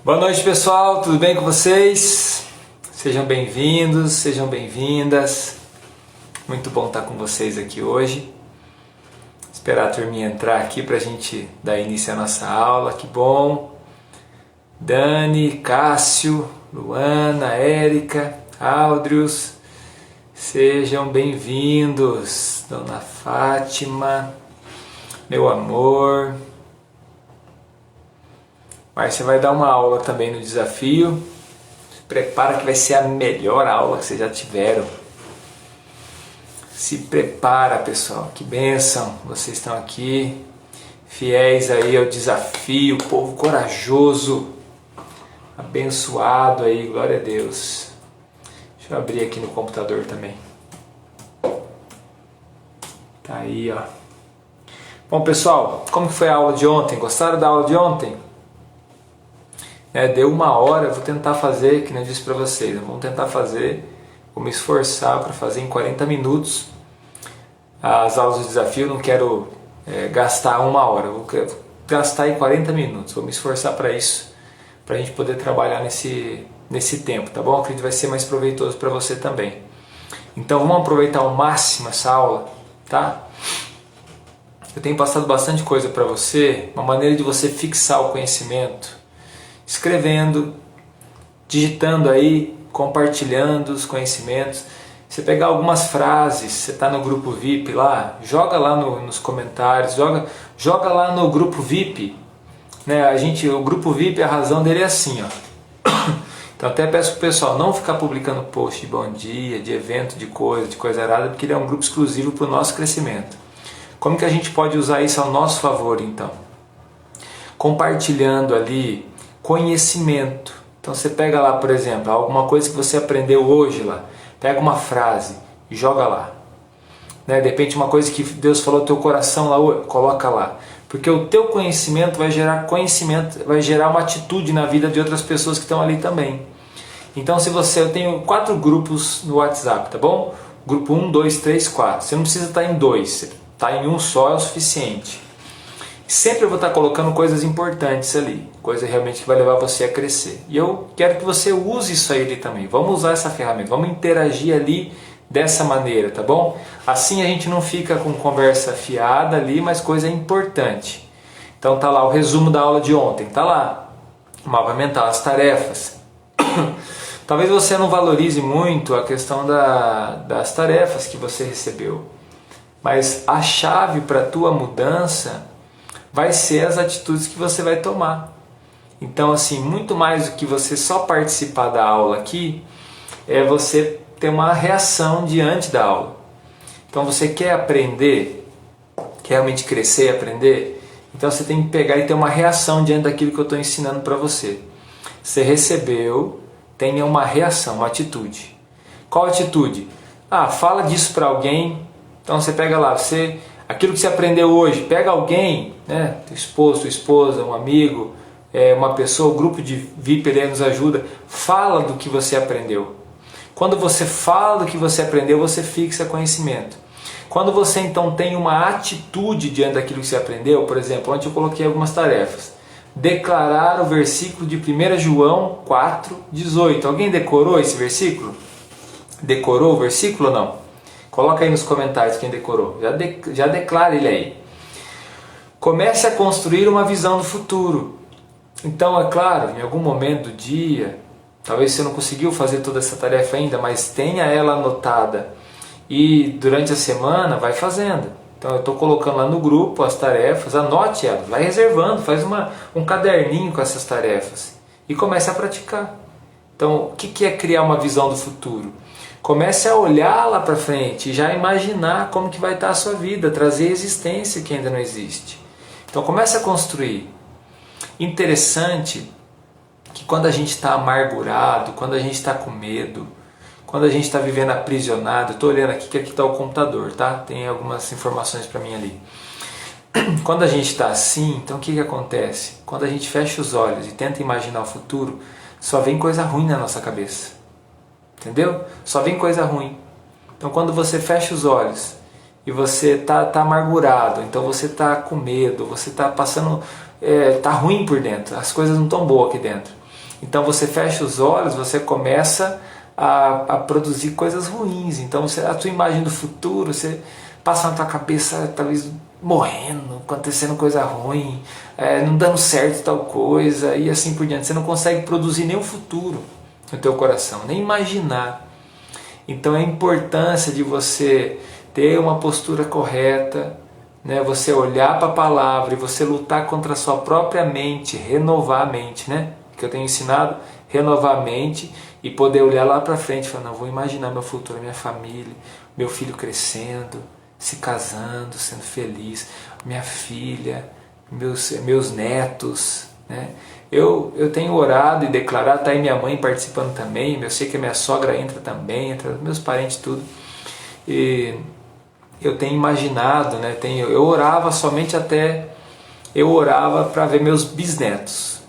Boa noite, pessoal, tudo bem com vocês? Sejam bem-vindos, sejam bem-vindas. Muito bom estar com vocês aqui hoje. Esperar a turminha entrar aqui para a gente dar início à nossa aula, que bom. Dani, Cássio, Luana, Érica, Áudrios, sejam bem-vindos. Dona Fátima, meu amor. Márcia vai dar uma aula também no desafio. Se prepara que vai ser a melhor aula que vocês já tiveram. Se prepara, pessoal. Que bênção. Vocês estão aqui, fiéis aí ao desafio, povo corajoso, abençoado aí, glória a Deus. Deixa eu abrir aqui no computador também. Tá aí, ó. Bom, pessoal, como que foi a aula de ontem? Gostaram da aula de ontem? Deu 1 hora, eu vou tentar fazer, que nem eu disse para vocês, vamos tentar fazer, vou me esforçar para fazer em 40 minutos as aulas do desafio. Não quero gastar 1 hora, vou gastar em 40 minutos, vou me esforçar para isso, para a gente poder trabalhar nesse tempo, tá bom? Acredito que vai ser mais proveitoso para você também. Então vamos aproveitar ao máximo essa aula, tá? Eu tenho passado bastante coisa para você, uma maneira de você fixar o conhecimento, escrevendo, digitando aí, compartilhando os conhecimentos. Você pegar algumas frases, você está no grupo VIP lá, joga lá nos comentários, joga lá no grupo VIP, né? O grupo VIP, a razão dele é assim, ó. Então até peço pro pessoal não ficar publicando post de bom dia, de evento, de coisa errada, porque ele é um grupo exclusivo para o nosso crescimento. Como que a gente pode usar isso ao nosso favor, então? Compartilhando ali conhecimento. Então você pega lá, por exemplo, alguma coisa que você aprendeu hoje lá, pega uma frase e joga lá. De repente uma coisa que Deus falou no teu coração lá, coloca lá. Porque o teu conhecimento, vai gerar uma atitude na vida de outras pessoas que estão ali também. Então eu tenho 4 grupos no WhatsApp, tá bom? Grupo 1, 2, 3, 4. Você não precisa estar em 2, você está em um só é o suficiente. Sempre eu vou estar colocando coisas importantes ali, coisa realmente que vai levar você a crescer. E eu quero que você use isso aí ali também. Vamos usar essa ferramenta, vamos interagir ali dessa maneira, tá bom? Assim a gente não fica com conversa fiada ali, mas coisa importante. Então tá lá o resumo da aula de ontem, tá lá. O mapa mental, as tarefas. Talvez você não valorize muito a questão das tarefas que você recebeu, mas a chave para a tua mudança vai ser as atitudes que você vai tomar. Então, assim, muito mais do que você só participar da aula aqui, é você ter uma reação diante da aula. Então, você quer aprender, quer realmente crescer e aprender, então você tem que pegar e ter uma reação diante daquilo que eu estou ensinando para você. Você recebeu, tenha uma reação, uma atitude. Qual atitude? Fala disso para alguém. Então, você pega lá, aquilo que você aprendeu hoje, pega alguém, né, teu esposo, tua esposa, um amigo, uma pessoa, o grupo de VIP ele nos ajuda, fala do que você aprendeu. Quando você fala do que você aprendeu, você fixa conhecimento. Quando você então tem uma atitude diante daquilo que você aprendeu, por exemplo, ontem eu coloquei algumas tarefas. Declarar o versículo de 1 João 4,18. Alguém decorou esse versículo? Decorou o versículo ou não? Coloca aí nos comentários quem decorou. Já declara ele aí. Comece a construir uma visão do futuro. Então, é claro, em algum momento do dia, talvez você não conseguiu fazer toda essa tarefa ainda, mas tenha ela anotada. E durante a semana vai fazendo. Então eu estou colocando lá no grupo as tarefas, anote elas, vai reservando, faz um caderninho com essas tarefas. E comece a praticar. Então, o que é criar uma visão do futuro? Comece a olhar lá para frente e já imaginar como que vai estar a sua vida, trazer existência que ainda não existe. Então comece a construir. Interessante que quando a gente está amargurado, quando a gente está com medo, quando a gente está vivendo aprisionado, eu estou olhando aqui que aqui está o computador, tá? Tem algumas informações para mim ali. Quando a gente está assim, então o que acontece? Quando a gente fecha os olhos e tenta imaginar o futuro, só vem coisa ruim na nossa cabeça. Entendeu? Só vem coisa ruim. Então quando você fecha os olhos e você está amargurado, então você está com medo, você está passando, está ruim por dentro, as coisas não estão boas aqui dentro. Então você fecha os olhos, você começa a produzir coisas ruins. Então a tua imagem do futuro, você passa na tua cabeça talvez morrendo, acontecendo coisa ruim, não dando certo tal coisa e assim por diante. Você não consegue produzir nem o futuro no teu coração, nem imaginar. Então a importância de você ter uma postura correta, né? Você olhar para a palavra e você lutar contra a sua própria mente, renovar a mente, né? Que eu tenho ensinado, renovar a mente e poder olhar lá para frente e falar, não, vou imaginar meu futuro, minha família, meu filho crescendo, se casando, sendo feliz, minha filha, meus netos, né? Eu tenho orado e declarado, está aí minha mãe participando também, eu sei que a minha sogra entra também, entra meus parentes tudo, e eu tenho imaginado, né? Eu orava somente até, eu orava para ver meus bisnetos,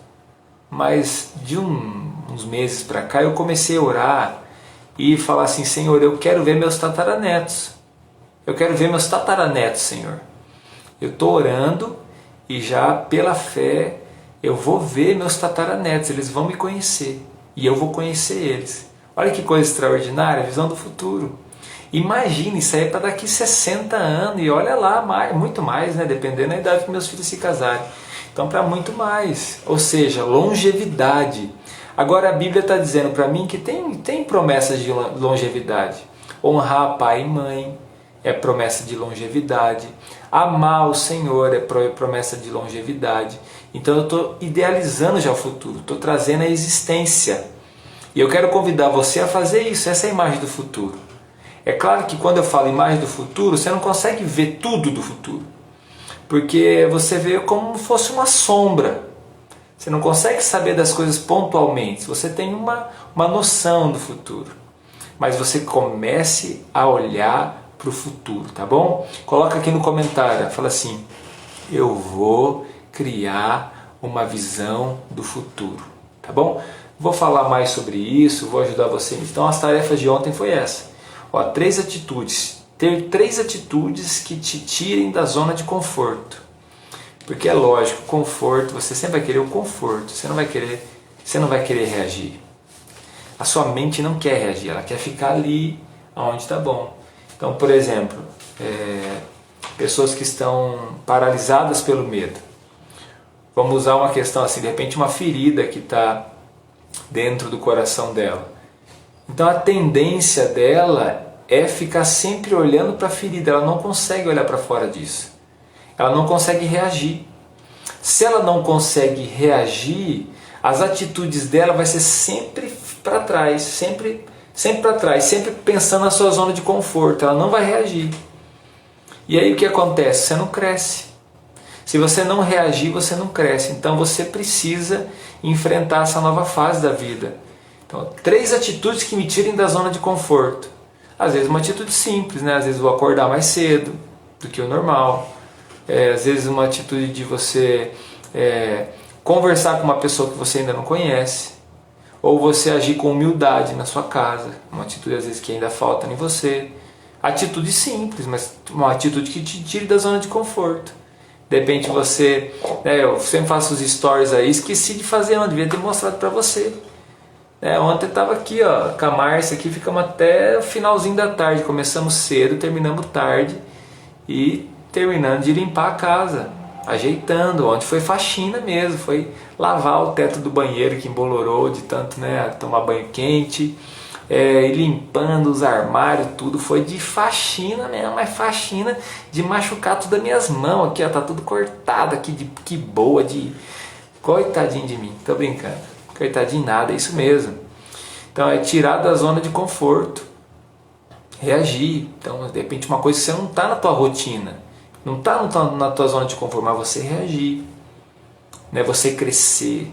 mas de uns meses para cá eu comecei a orar e falar assim, Senhor, eu quero ver meus tataranetos, eu quero ver meus tataranetos, Senhor. Eu estou orando e já pela fé eu vou ver meus tataranetos, eles vão me conhecer e eu vou conhecer eles. Olha que coisa extraordinária, visão do futuro. Imagine, isso aí é para daqui 60 anos e olha lá, muito mais, né? Dependendo da idade que meus filhos se casarem. Então para muito mais, ou seja, longevidade. Agora a Bíblia está dizendo para mim que tem promessas de longevidade. Honrar pai e mãe é promessa de longevidade. Amar o Senhor é promessa de longevidade. Então eu estou idealizando já o futuro, estou trazendo a existência. E eu quero convidar você a fazer isso, essa é a imagem do futuro. É claro que quando eu falo imagem do futuro, você não consegue ver tudo do futuro. Porque você vê como se fosse uma sombra. Você não consegue saber das coisas pontualmente. Você tem uma noção do futuro. Mas você comece a olhar para o futuro, tá bom? Coloca aqui no comentário, fala assim, eu vou criar uma visão do futuro, tá bom? Vou falar mais sobre isso, vou ajudar você. Então as tarefas de ontem foi essa. Ó, 3 atitudes. Ter 3 atitudes que te tirem da zona de conforto. Porque é lógico, conforto, você sempre vai querer o conforto, você não vai querer reagir. A sua mente não quer reagir, ela quer ficar ali onde está bom. Então, por exemplo, pessoas que estão paralisadas pelo medo. Vamos usar uma questão assim, de repente uma ferida que está dentro do coração dela. Então a tendência dela é ficar sempre olhando para a ferida, ela não consegue olhar para fora disso. Ela não consegue reagir. Se ela não consegue reagir, as atitudes dela vai ser sempre para trás, sempre para trás, sempre pensando na sua zona de conforto, ela não vai reagir. E aí o que acontece? Você não cresce. Se você não reagir, você não cresce. Então você precisa enfrentar essa nova fase da vida. Então, 3 atitudes que me tirem da zona de conforto. Às vezes uma atitude simples, né? Às vezes vou acordar mais cedo do que o normal. Às vezes uma atitude de você conversar com uma pessoa que você ainda não conhece. Ou você agir com humildade na sua casa. Uma atitude às vezes que ainda falta em você. Atitude simples, mas uma atitude que te tire da zona de conforto. De repente você, eu sempre faço os stories aí, esqueci de fazer, não devia ter mostrado para você. Ontem eu estava aqui, com a Márcia, aqui, ficamos até o finalzinho da tarde, começamos cedo, terminamos tarde e terminando de limpar a casa, ajeitando. Ontem foi faxina mesmo, foi lavar o teto do banheiro que embolorou de tanto tomar banho quente, e limpando os armários, tudo foi de faxina mesmo, mas faxina de machucar tudo as minhas mãos aqui, tá tudo cortado aqui, que boa, coitadinho de mim, tô brincando, coitadinho nada, é isso mesmo. Então é tirar da zona de conforto, reagir. Então de repente uma coisa que você não está na tua rotina, não está na tua zona de conforto, mas você reagir, você crescer.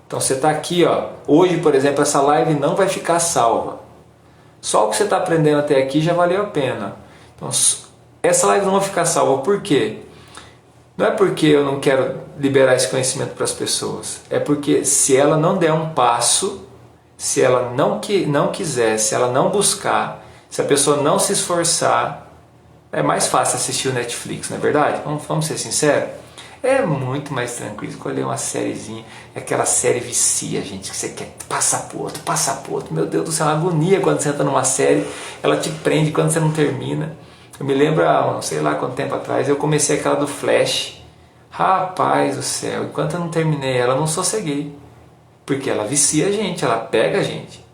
Então você está aqui, hoje por exemplo, essa live não vai ficar salva. Só o que você está aprendendo até aqui já valeu a pena. Então essa live não vai ficar salva, por quê? Não é porque eu não quero liberar esse conhecimento para as pessoas, é porque se ela não der um passo, se ela não quiser, se ela não buscar, se a pessoa não se esforçar, é mais fácil assistir o Netflix, não é verdade? Vamos ser sinceros? É muito mais tranquilo escolher uma sériezinha. Aquela série vicia, gente, que você quer passar pro outro, passar pro outro. Meu Deus do céu, é uma agonia quando você entra numa série, ela te prende quando você não termina. Eu me lembro, não sei lá quanto tempo atrás, eu comecei aquela do Flash. Rapaz do céu, enquanto eu não terminei ela, eu não sosseguei. Porque ela vicia a gente, ela pega a gente.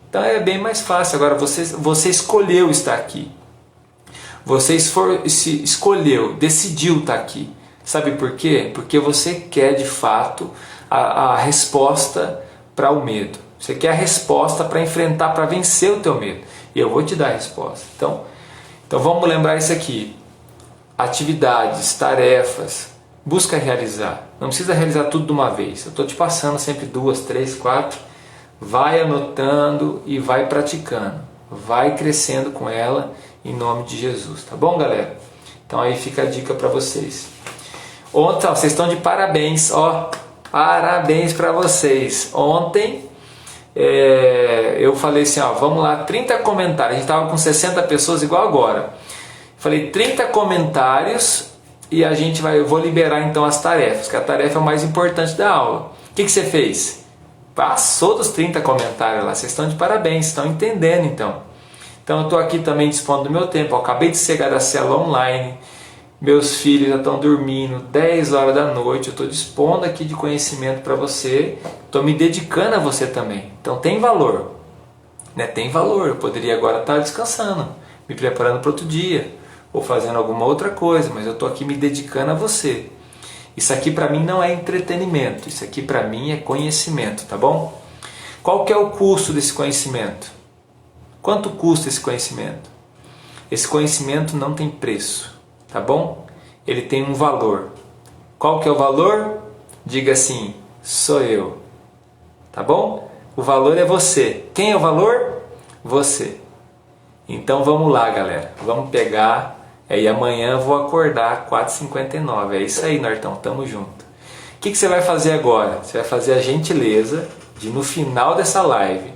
Então é bem mais fácil. Agora você escolheu estar aqui. Você escolheu, decidiu estar aqui. Sabe por quê? Porque você quer de fato a resposta para o medo. Você quer a resposta para enfrentar, para vencer o teu medo. E eu vou te dar a resposta. Então vamos lembrar isso aqui. Atividades, tarefas, busca realizar. Não precisa realizar tudo de uma vez. Eu estou te passando sempre 2, 3, 4. Vai anotando e vai praticando. Vai crescendo com ela em nome de Jesus. Tá bom, galera? Então aí fica a dica para vocês. Ontem, vocês estão de parabéns, parabéns para vocês. Ontem eu falei assim, vamos lá, 30 comentários. A gente estava com 60 pessoas igual agora. Falei 30 comentários e eu vou liberar então as tarefas, que a tarefa é o mais importante da aula. O que você fez? Passou dos 30 comentários lá, vocês estão de parabéns, estão entendendo então. Então eu estou aqui também dispondo do meu tempo. Eu acabei de chegar da célula online. Meus filhos já estão dormindo, 10 horas da noite, eu estou dispondo aqui de conhecimento para você, estou me dedicando a você também. Então tem valor, né? Tem valor. Eu poderia agora estar descansando, me preparando para outro dia, ou fazendo alguma outra coisa, mas eu estou aqui me dedicando a você. Isso aqui para mim não é entretenimento, isso aqui para mim é conhecimento, tá bom? Qual que é o custo desse conhecimento? Quanto custa esse conhecimento? Esse conhecimento não tem preço. Tá bom? Ele tem um valor. Qual que é o valor? Diga assim, sou eu. Tá bom? O valor é você. Quem é o valor? Você. Então vamos lá, galera. Vamos pegar. E amanhã eu vou acordar 4h59. É isso aí, Nortão. Tamo junto. O que você vai fazer agora? Você vai fazer a gentileza de, no final dessa live,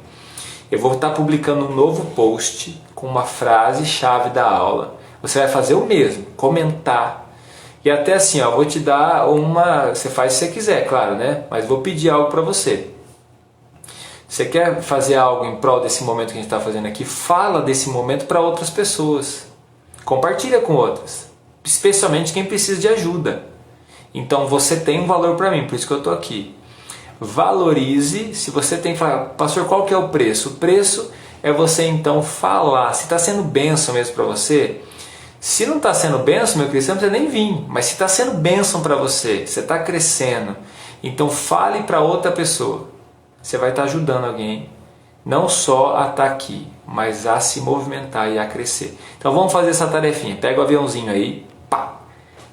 eu vou estar publicando um novo post com uma frase-chave da aula. Você vai fazer o mesmo, comentar. E até assim, vou te dar você faz se você quiser, claro, né? Mas vou pedir algo para você. Você quer fazer algo em prol desse momento que a gente está fazendo aqui? Fala desse momento para outras pessoas. Compartilha com outras. Especialmente quem precisa de ajuda. Então você tem um valor para mim, por isso que eu estou aqui. Valorize. Se você tem que falar, pastor, qual que é o preço? O preço é você então falar. Se está sendo bênção mesmo para você... Se não está sendo bênção, meu querido, você não precisa nem vir. Mas se está sendo bênção para você, você está crescendo, então fale para outra pessoa. Você vai estar ajudando alguém, não só a estar aqui, mas a se movimentar e a crescer. Então vamos fazer essa tarefinha. Pega o aviãozinho aí, pá.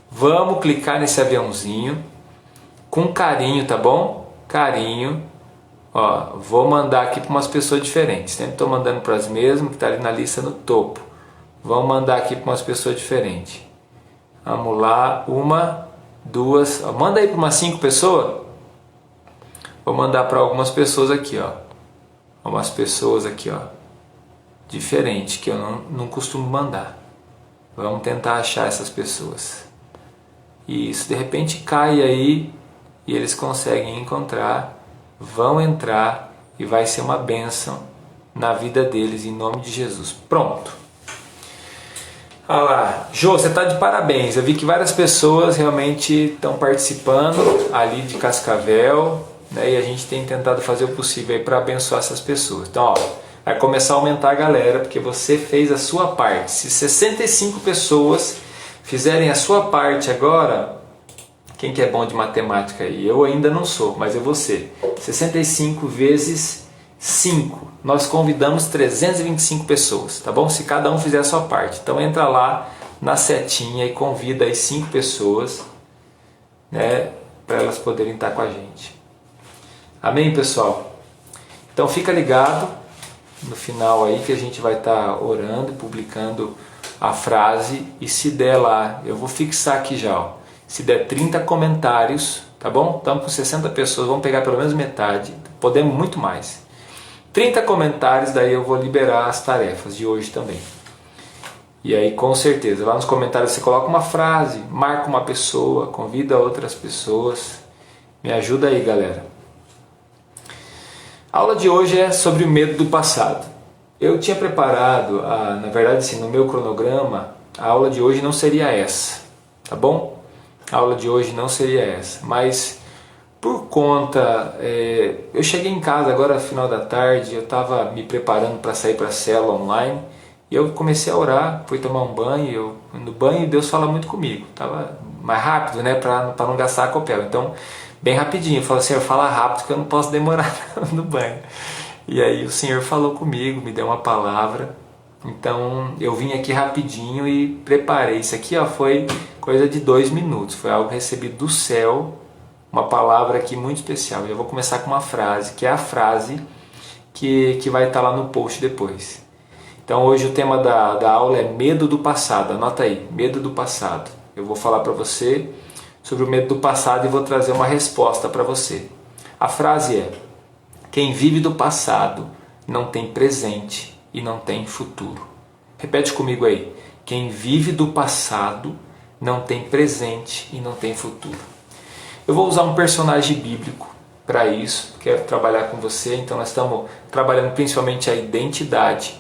Vamos clicar nesse aviãozinho, com carinho, tá bom? Carinho. Vou mandar aqui para umas pessoas diferentes. Sempre estou mandando para as mesmas, que está ali na lista no topo. Vamos mandar aqui para umas pessoas diferentes. Vamos lá, 1, 2, manda aí para umas 5 pessoas. Vou mandar para algumas pessoas aqui, umas pessoas aqui, diferentes, que eu não costumo mandar. Vamos tentar achar essas pessoas. Isso, de repente cai aí e eles conseguem encontrar, vão entrar e vai ser uma bênção na vida deles em nome de Jesus. Pronto. Olha lá, Jô, você está de parabéns. Eu vi que várias pessoas realmente estão participando ali de Cascavel, né? E a gente tem tentado fazer o possível para abençoar essas pessoas. Então, vai começar a aumentar a galera, porque você fez a sua parte. Se 65 pessoas fizerem a sua parte agora, quem que é bom de matemática aí? Eu ainda não sou, mas eu vou ser. 65 vezes 5. Nós convidamos 325 pessoas, tá bom? Se cada um fizer a sua parte. Então entra lá na setinha e convida aí 5 pessoas, né? Para elas poderem estar com a gente. Amém, pessoal? Então fica ligado no final aí que a gente vai estar orando, publicando a frase. E se der lá, eu vou fixar aqui já, se der 30 comentários, tá bom? Estamos com 60 pessoas, vamos pegar pelo menos metade, podemos muito mais. 30 comentários, daí eu vou liberar as tarefas de hoje também. E aí, com certeza, lá nos comentários você coloca uma frase, marca uma pessoa, convida outras pessoas. Me ajuda aí, galera. A aula de hoje é sobre o medo do passado. Eu tinha preparado, na verdade, assim, no meu cronograma, a aula de hoje não seria essa, tá bom? A aula de hoje não seria essa, mas por conta, eu cheguei em casa agora final da tarde, eu estava me preparando para sair para a célula online e eu comecei a orar, fui tomar um banho, no banho Deus fala muito comigo, estava mais rápido, né, para não gastar a copel, então bem rapidinho, eu falei, Senhor, fala rápido que eu não posso demorar no banho. E aí o Senhor falou comigo, me deu uma palavra, então eu vim aqui rapidinho e preparei, isso aqui foi coisa de 2 minutos, foi algo recebido do céu, uma palavra aqui muito especial. Eu vou começar com uma frase, que é a frase que vai estar lá no post depois. Então hoje o tema da aula é medo do passado, anota aí, medo do passado. Eu vou falar para você sobre o medo do passado e vou trazer uma resposta para você. A frase é: quem vive do passado não tem presente e não tem futuro. Repete comigo aí. Quem vive do passado não tem presente e não tem futuro. Eu vou usar um personagem bíblico para isso, quero trabalhar com você, então nós estamos trabalhando principalmente a identidade.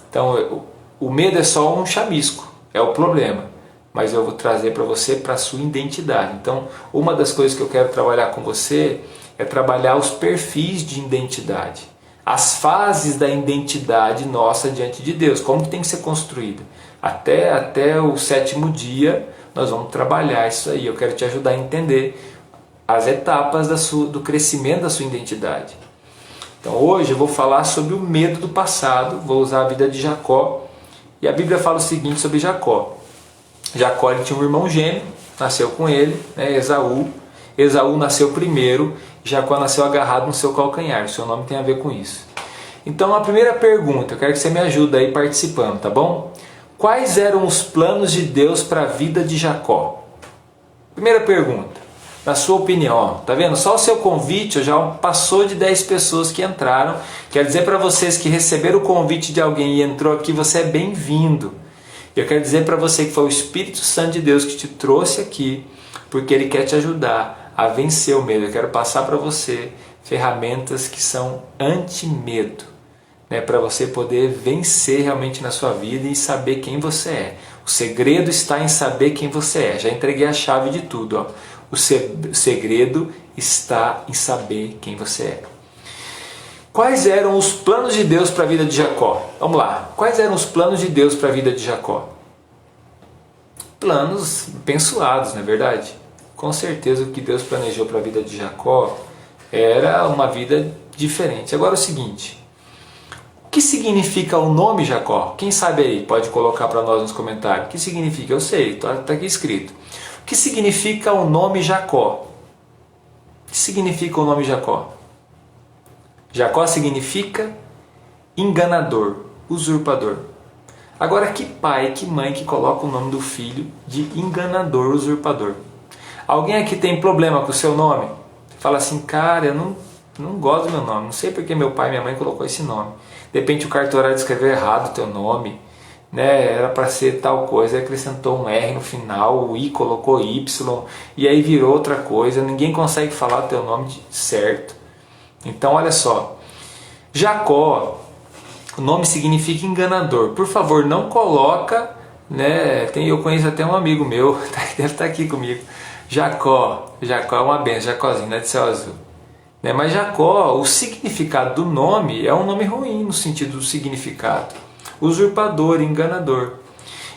Então o medo é só um chamisco, é o problema, mas eu vou trazer para você para a sua identidade. Então uma das coisas que eu quero trabalhar com você é trabalhar os perfis de identidade, as fases da identidade nossa diante de Deus, como que tem que ser construída. Até o 7º dia nós vamos trabalhar isso aí, eu quero te ajudar a entender as etapas do crescimento da sua identidade. Então hoje eu vou falar sobre o medo do passado, vou usar a vida de Jacó, e a Bíblia fala o seguinte sobre Jacó. Jacó ele tinha um irmão gêmeo, nasceu com ele, né, Esaú. Esaú nasceu primeiro, Jacó nasceu agarrado no seu calcanhar, o seu nome tem a ver com isso. Então a primeira pergunta, eu quero que você me ajude aí participando, tá bom? Quais eram os planos de Deus para a vida de Jacó? Primeira pergunta. Na sua opinião, tá vendo? Só o seu convite já passou de 10 pessoas que entraram. Quero dizer para vocês que receberam o convite de alguém e entrou aqui, você é bem-vindo. Eu quero dizer para você que foi o Espírito Santo de Deus que te trouxe aqui, porque Ele quer te ajudar a vencer o medo. Eu quero passar para você ferramentas que são anti-medo, né? Para você poder vencer realmente na sua vida e saber quem você é. O segredo está em saber quem você é. Já entreguei a chave de tudo, ó. O segredo está em saber quem você é. Quais eram os planos de Deus para a vida de Jacó? Vamos lá. Quais eram os planos de Deus para a vida de Jacó? Planos abençoados, não é verdade? Com certeza o que Deus planejou para a vida de Jacó era uma vida diferente. Agora é o seguinte. O que significa o nome Jacó? Quem sabe aí? Pode colocar para nós nos comentários. O que significa? Eu sei, está aqui escrito. O que significa o nome Jacó? O que significa o nome Jacó? Jacó significa enganador, usurpador. Agora que pai, que mãe que coloca o nome do filho de enganador, usurpador? Alguém aqui tem problema com o seu nome? Fala assim, cara, eu não gosto do meu nome, não sei porque meu pai e minha mãe colocou esse nome. De repente o cartorário escreveu errado o teu nome, né? Era para ser tal coisa, acrescentou um R no final, o I colocou Y, e aí virou outra coisa, ninguém consegue falar o teu nome certo. Então olha só, Jacó, o nome significa enganador. Por favor, não coloca, né? Eu conheço até um amigo meu, deve estar aqui comigo. Jacó é uma benção, Jacózinho, não é de céu azul. Mas Jacó, o significado do nome é um nome ruim no sentido do significado. Usurpador, enganador.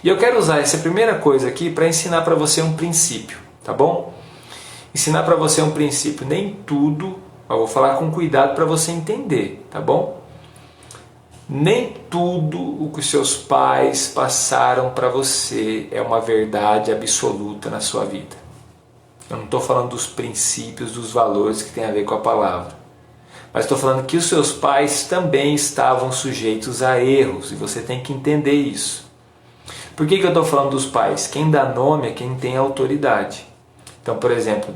E eu quero usar essa primeira coisa aqui para ensinar para você um princípio, tá bom? Ensinar para você um princípio. Nem tudo, eu vou falar com cuidado para você entender, tá bom? Nem tudo o que os seus pais passaram para você é uma verdade absoluta na sua vida. Eu não estou falando dos princípios, dos valores que tem a ver com a palavra. Mas estou falando que os seus pais também estavam sujeitos a erros. E você tem que entender isso. Por que eu estou falando dos pais? Quem dá nome é quem tem autoridade. Então, por exemplo,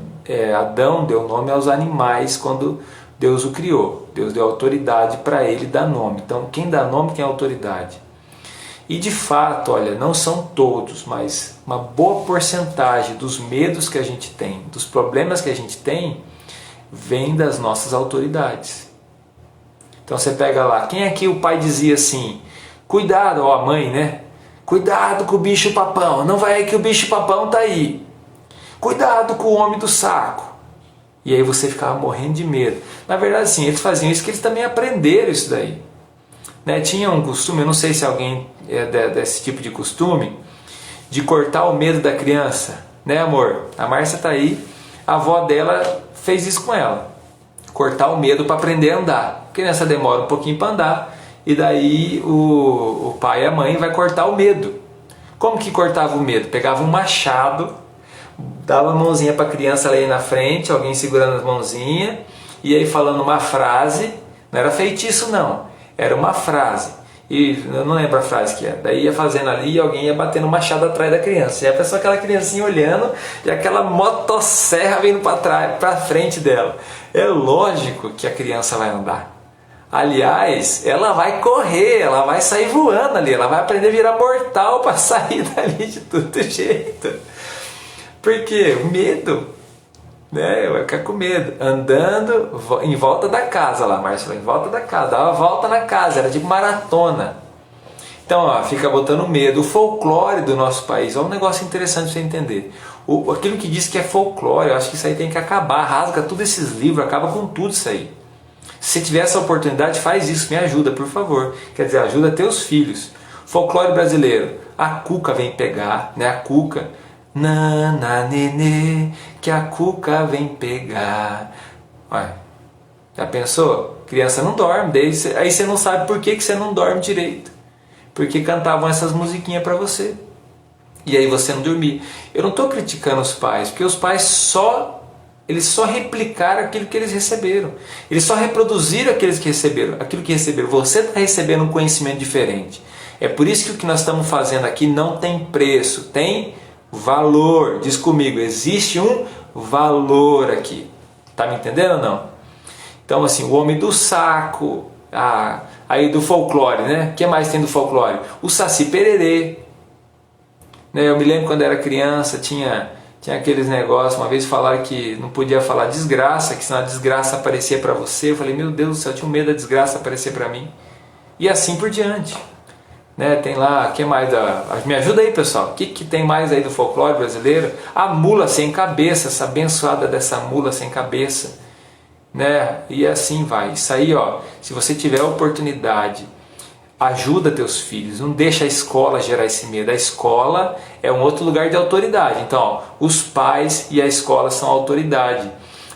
Adão deu nome aos animais quando Deus o criou. Deus deu autoridade para ele dar nome. Então, quem dá nome tem autoridade. E de fato, olha, não são todos, mas uma boa porcentagem dos medos que a gente tem, dos problemas que a gente tem, vem das nossas autoridades. Então você pega lá, quem aqui o pai dizia assim, cuidado, ó, a mãe, né? Cuidado com o bicho papão, não vai aí que o bicho papão tá aí. Cuidado com o homem do saco. E aí você ficava morrendo de medo. Na verdade, sim, eles faziam isso porque eles também aprenderam isso daí. Né? Tinha um costume, eu não sei se alguém é desse tipo de costume, de cortar o medo da criança. Né, amor? A Márcia tá aí, a avó dela fez isso com ela. Cortar o medo para aprender a andar. A criança demora um pouquinho para andar, e daí o pai e a mãe vai cortar o medo. Como que cortava o medo? Pegava um machado, dava a mãozinha para a criança ali na frente, alguém segurando as mãozinhas, e aí falando uma frase, não era feitiço não, era uma frase, e eu não lembro a frase que era, daí ia fazendo ali e alguém ia batendo o machado atrás da criança, e a pessoa, aquela criancinha olhando, e aquela motosserra vindo para trás, para frente dela. É lógico que a criança vai andar. Aliás, ela vai correr, ela vai sair voando ali, ela vai aprender a virar mortal para sair dali de todo jeito. Por quê? O medo, né? Vai ficar com medo. Andando em volta da casa lá, Márcio, em volta da casa, dava a volta na casa, era tipo maratona. Então, ó, fica botando medo. O folclore do nosso país, é um negócio interessante para você entender. Aquilo que diz que é folclore, eu acho que isso aí tem que acabar. Rasga todos esses livros, acaba com tudo isso aí. Se tiver essa oportunidade, faz isso, me ajuda, por favor. Quer dizer, ajuda teus filhos. Folclore brasileiro, a cuca vem pegar, né? A cuca. Nana, nenê, que a cuca vem pegar. Ué, já pensou? Criança não dorme, aí você não sabe por que você não dorme direito. Porque cantavam essas musiquinhas para você. E aí você não dormia. Eu não estou criticando os pais, porque os pais eles só replicaram aquilo que eles receberam. Eles só reproduziram aquilo que receberam. Você está recebendo um conhecimento diferente. É por isso que o que nós estamos fazendo aqui não tem preço, tem valor. Diz comigo, existe um valor aqui. Tá me entendendo ou não? Então assim, o homem do saco, aí do folclore, né? O que mais tem do folclore? O Saci Pererê. Né? Eu me lembro quando era criança, tinha aqueles negócios, uma vez falaram que não podia falar desgraça, que senão a desgraça aparecia para você. Eu falei, meu Deus do céu, eu tinha medo da desgraça aparecer para mim. E assim por diante. Né? Tem lá, o que mais? Me ajuda aí, pessoal. O que tem mais aí do folclore brasileiro? A mula sem cabeça, essa abençoada dessa mula sem cabeça. Né? E assim vai. Isso aí, ó, se você tiver a oportunidade, ajuda teus filhos, não deixa a escola gerar esse medo. A escola é um outro lugar de autoridade. Então, ó, os pais e a escola são a autoridade.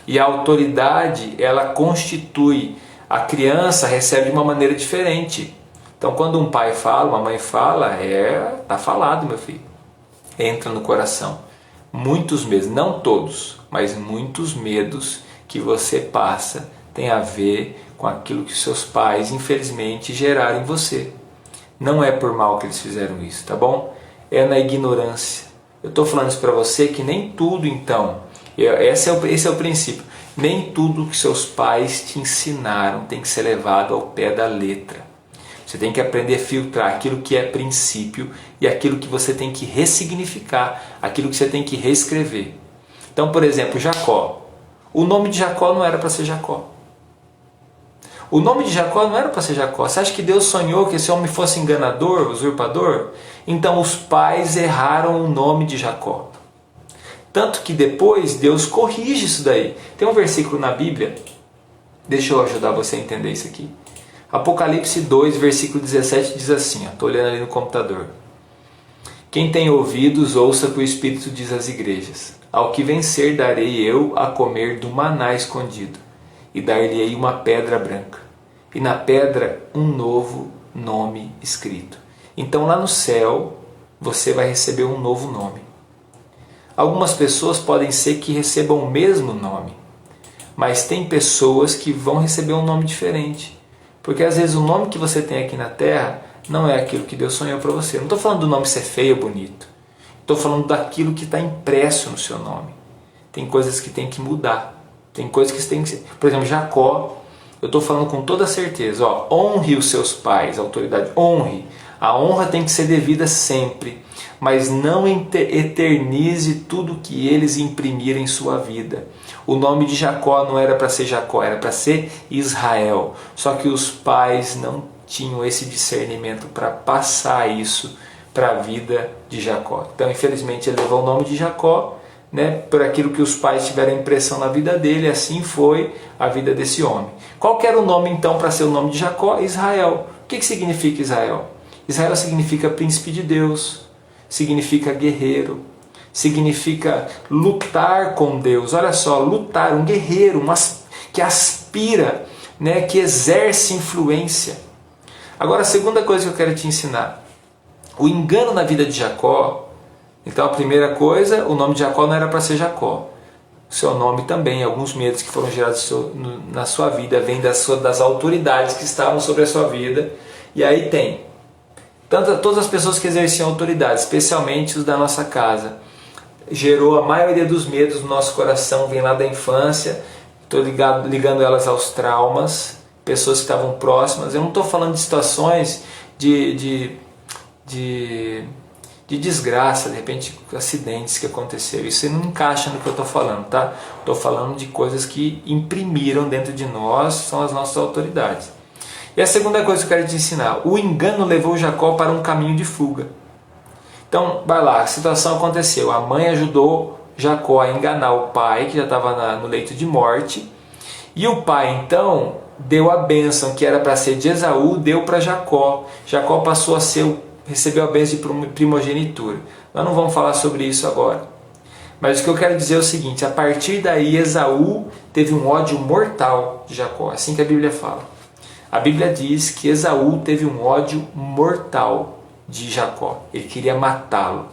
E a autoridade, ela constitui. A criança recebe de uma maneira diferente. Então, quando um pai fala, uma mãe fala, tá falado, meu filho. Entra no coração. Muitos medos, não todos, mas muitos medos que você passa tem a ver com aquilo que seus pais, infelizmente, geraram em você. Não é por mal que eles fizeram isso, tá bom? É na ignorância. Eu estou falando isso para você que nem tudo, então, esse é o princípio, nem tudo que seus pais te ensinaram tem que ser levado ao pé da letra. Você tem que aprender a filtrar aquilo que é princípio e aquilo que você tem que ressignificar, aquilo que você tem que reescrever. Então, por exemplo, Jacó. O nome de Jacó não era para ser Jacó. O nome de Jacó não era para ser Jacó. Você acha que Deus sonhou que esse homem fosse enganador, usurpador? Então os pais erraram o nome de Jacó. Tanto que depois Deus corrige isso daí. Tem um versículo na Bíblia, deixa eu ajudar você a entender isso aqui. Apocalipse 2, versículo 17 diz assim, estou olhando ali no computador. Quem tem ouvidos, ouça o que o Espírito diz às igrejas. Ao que vencer darei eu a comer do maná escondido, e dar-lhe-ei uma pedra branca, e na pedra um novo nome escrito. Então lá no céu você vai receber um novo nome. Algumas pessoas podem ser que recebam o mesmo nome, mas tem pessoas que vão receber um nome diferente. Porque às vezes o nome que você tem aqui na terra não é aquilo que Deus sonhou para você. Não estou falando do nome ser feio ou bonito. Estou falando daquilo que está impresso no seu nome. Tem coisas que tem que mudar. Tem coisas que tem que ser. Por exemplo, Jacó, eu estou falando com toda certeza. Ó, honre os seus pais, a autoridade. Honre. A honra tem que ser devida sempre, mas não eternize tudo que eles imprimiram em sua vida. O nome de Jacó não era para ser Jacó, era para ser Israel. Só que os pais não tinham esse discernimento para passar isso para a vida de Jacó. Então, infelizmente, ele levou o nome de Jacó, né, por aquilo que os pais tiveram impressão na vida dele, assim foi a vida desse homem. Qual que era o nome então para ser o nome de Jacó? Israel. O que significa Israel? Israel significa príncipe de Deus, significa guerreiro, significa lutar com Deus. Olha só, lutar, um guerreiro, que aspira, né, que exerce influência. Agora, a segunda coisa que eu quero te ensinar, o engano na vida de Jacó. Então, a primeira coisa, o nome de Jacó não era para ser Jacó. O seu nome também, alguns medos que foram gerados na sua vida, vêm das autoridades que estavam sobre a sua vida. E aí tem todas as pessoas que exerciam autoridade, especialmente os da nossa casa. Gerou a maioria dos medos no nosso coração, vem lá da infância. Estou ligando elas aos traumas, pessoas que estavam próximas. Eu não estou falando de situações de desgraça, de repente acidentes que aconteceram. Isso não encaixa no que eu estou falando, tá? Estou falando de coisas que imprimiram dentro de nós, são as nossas autoridades. E a segunda coisa que eu quero te ensinar, o engano levou Jacó para um caminho de fuga. Então, vai lá, a situação aconteceu, a mãe ajudou Jacó a enganar o pai, que já estava no leito de morte, e o pai então deu a bênção que era para ser de Esaú, deu para Jacó. Jacó passou a recebeu a bênção de primogenitura. Nós não vamos falar sobre isso agora. Mas o que eu quero dizer é o seguinte, a partir daí Esaú teve um ódio mortal de Jacó, assim que a Bíblia fala. A Bíblia diz que Esaú teve um ódio mortal de Jacó, ele queria matá-lo.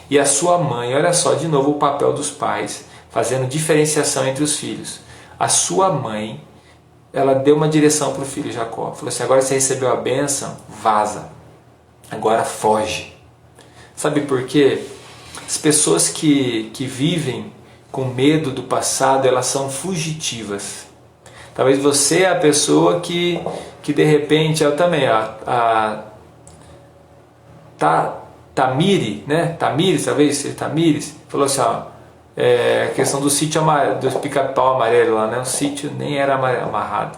E a sua mãe, olha só de novo o papel dos pais, fazendo diferenciação entre os filhos. A sua mãe, ela deu uma direção para o filho Jacó, falou assim, agora você recebeu a bênção, vaza. Agora foge. Sabe por quê? As pessoas que vivem com medo do passado, elas são fugitivas. Talvez você é a pessoa que de repente, eu também, Tamires, né? Tamires, falou assim, a questão do sítio amarelo, do pica-pau amarelo lá, né? O sítio nem era amarrado.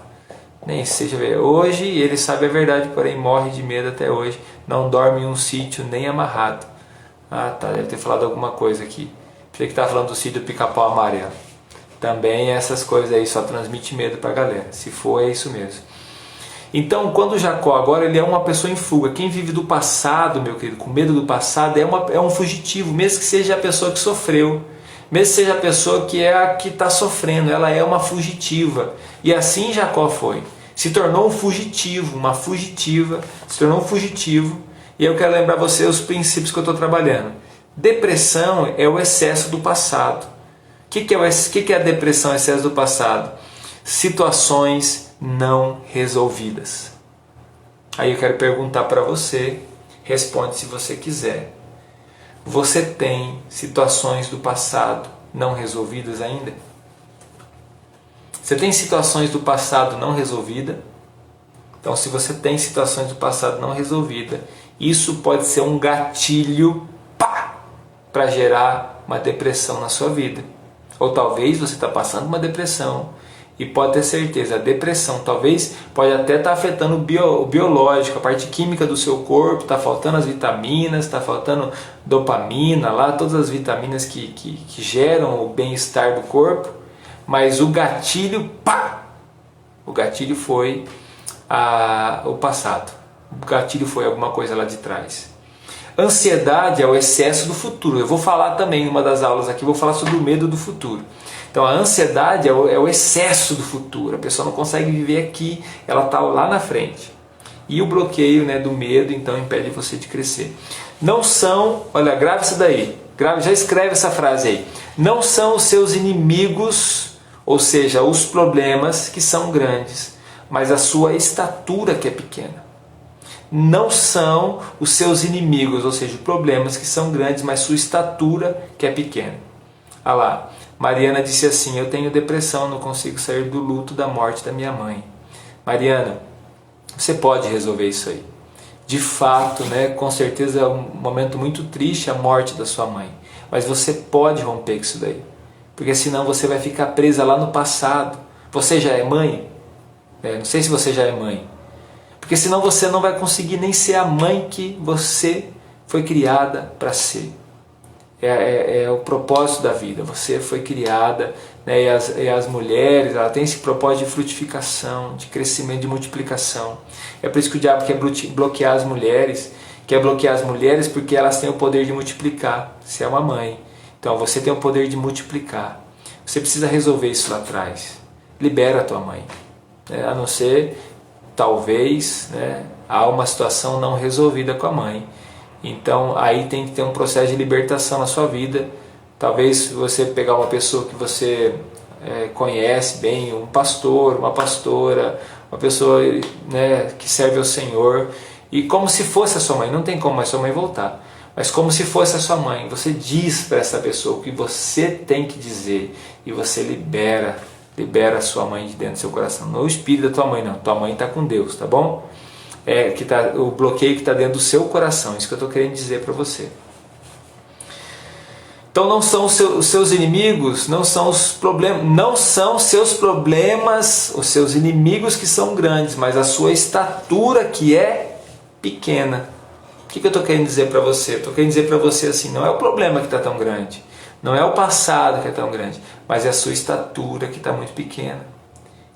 Nem sei, deixa eu ver. Hoje ele sabe a verdade, porém morre de medo até hoje. Não dorme em um sítio nem amarrado. Ah, tá, deve ter falado alguma coisa aqui. Pensei que estava falando do sítio do pica-pau amarelo. Também essas coisas aí só transmite medo para a galera. Se for, é isso mesmo. Então, quando Jacó agora ele é uma pessoa em fuga. Quem vive do passado, meu querido, com medo do passado, é um fugitivo, mesmo que seja a pessoa que sofreu. Mesmo que seja a pessoa que é a que está sofrendo, ela é uma fugitiva. E assim Jacó foi. Se tornou um fugitivo, uma fugitiva, se tornou um fugitivo. E eu quero lembrar você os princípios que eu estou trabalhando. Depressão é o excesso do passado. O que é a depressão, excesso do passado? Situações não resolvidas. Aí eu quero perguntar para você, responde se você quiser. Você tem situações do passado não resolvidas ainda? Você tem situações do passado não resolvidas? Então, se você tem situações do passado não resolvidas, isso pode ser um gatilho para gerar uma depressão na sua vida. Ou talvez você está passando uma depressão e pode ter certeza, a depressão talvez pode até estar afetando o biológico, a parte química do seu corpo, está faltando as vitaminas, está faltando dopamina, lá todas as vitaminas que geram o bem-estar do corpo, mas o gatilho, o gatilho foi o passado, o gatilho foi alguma coisa lá de trás. Ansiedade é o excesso do futuro. Eu vou falar também em uma das aulas aqui, vou falar sobre o medo do futuro. Então a ansiedade é o excesso do futuro, a pessoa não consegue viver aqui, ela está lá na frente. E o bloqueio, né, do medo, então impede você de crescer. Não são, olha, grave isso daí, já escreve essa frase aí. Não são os seus inimigos, ou seja, os problemas que são grandes, mas a sua estatura que é pequena. Não são os seus inimigos, ou seja, problemas que são grandes, mas sua estatura que é pequena. Olha lá, Mariana disse assim, eu tenho depressão, não consigo sair do luto da morte da minha mãe. Mariana, você pode resolver isso aí. de fato, né, com certeza é um momento muito triste a morte da sua mãe. Mas você pode romper com isso daí. Porque senão você vai ficar presa lá no passado. Você já é mãe? Não sei se você já é mãe. Porque senão você não vai conseguir nem ser a mãe que você foi criada para ser. É o propósito da vida. Você foi criada, né, e as mulheres, ela tem esse propósito de frutificação, de crescimento, de multiplicação. É por isso que o diabo quer bloquear as mulheres. Quer bloquear as mulheres porque elas têm o poder de multiplicar. Você é uma mãe. Então você tem o poder de multiplicar. Você precisa resolver isso lá atrás. Libera a tua mãe. A não ser, talvez, né, há uma situação não resolvida com a mãe. Então aí tem que ter um processo de libertação na sua vida. Talvez você pegar uma pessoa que você conhece bem, um pastor, uma pastora, uma pessoa, né, que serve ao Senhor, e como se fosse a sua mãe, não tem como mais sua mãe voltar, mas como se fosse a sua mãe, você diz para essa pessoa o que você tem que dizer e você libera a sua mãe de dentro do seu coração. Não o espírito da tua mãe, não. Tua mãe está com Deus, tá bom? O bloqueio que está dentro do seu coração, isso que eu estou querendo dizer para você. Então não são os seus inimigos, não são os problemas, não são seus problemas, os seus inimigos que são grandes, mas a sua estatura que é pequena. O que eu estou querendo dizer para você? Estou querendo dizer para você assim, não é o problema que está tão grande, não é o passado que é tão grande, mas é a sua estatura que está muito pequena.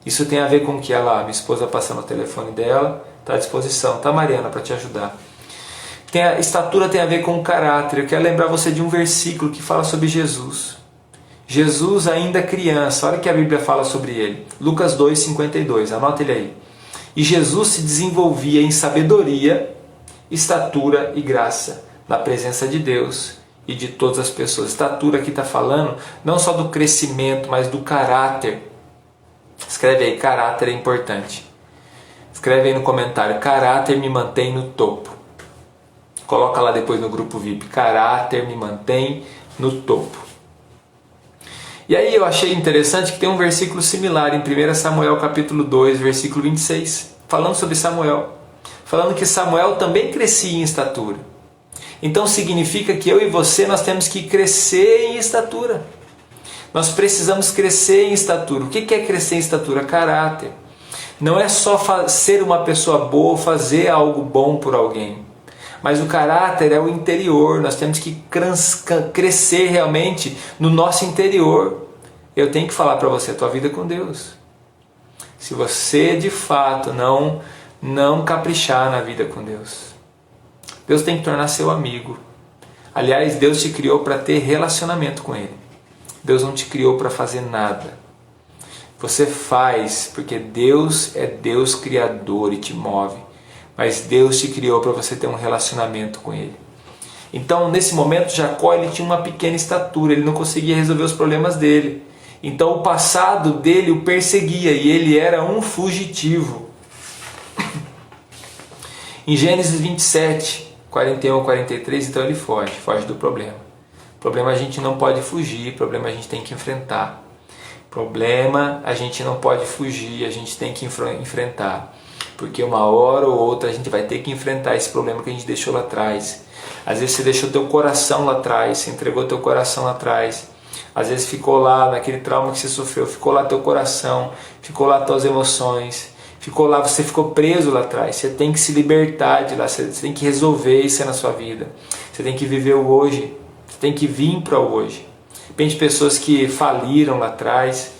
Isso tem a ver com o que? Minha esposa passando o telefone dela, está à disposição, tá, Mariana, para te ajudar. A estatura tem a ver com o caráter. Eu quero lembrar você de um versículo que fala sobre Jesus. Jesus ainda criança, olha o que a Bíblia fala sobre ele. Lucas 2,52, anota ele aí. E Jesus se desenvolvia em sabedoria, estatura e graça, na presença de Deus e de todas as pessoas. Estatura aqui está falando não só do crescimento, mas do caráter. Escreve aí, caráter é importante. Escreve aí no comentário, caráter me mantém no topo. Coloca lá depois no grupo VIP, caráter me mantém no topo. E aí eu achei interessante que tem um versículo similar em 1 Samuel capítulo 2, versículo 26, falando sobre Samuel. Falando que Samuel também crescia em estatura. Então significa que eu e você, nós temos que crescer em estatura. Nós precisamos crescer em estatura. O que é crescer em estatura? Caráter. Não é só ser uma pessoa boa, fazer algo bom por alguém. Mas o caráter é o interior, nós temos que crescer realmente no nosso interior. Eu tenho que falar para você, a tua vida é com Deus. Se você de fato não caprichar na vida com Deus, Deus tem que tornar seu amigo. Aliás, Deus te criou para ter relacionamento com Ele. Deus não te criou para fazer nada. Você faz porque Deus é Deus criador e te move. Mas Deus te criou para você ter um relacionamento com Ele. Então, nesse momento, Jacó ele tinha uma pequena estatura, ele não conseguia resolver os problemas dele. Então, o passado dele o perseguia e ele era um fugitivo. Em Gênesis 27, 41 a 43, então ele foge do problema. Problema a gente não pode fugir, problema a gente tem que enfrentar. Problema a gente não pode fugir, a gente tem que enfrentar. Porque uma hora ou outra a gente vai ter que enfrentar esse problema que a gente deixou lá atrás. Às vezes você deixou teu coração lá atrás, você entregou teu coração lá atrás. Às vezes ficou lá naquele trauma que você sofreu, ficou lá teu coração, ficou lá tuas emoções, ficou lá, você ficou preso lá atrás. Você tem que se libertar de lá, você tem que resolver isso na sua vida. Você tem que viver o hoje, você tem que vir para o hoje. De repente pessoas que faliram lá atrás,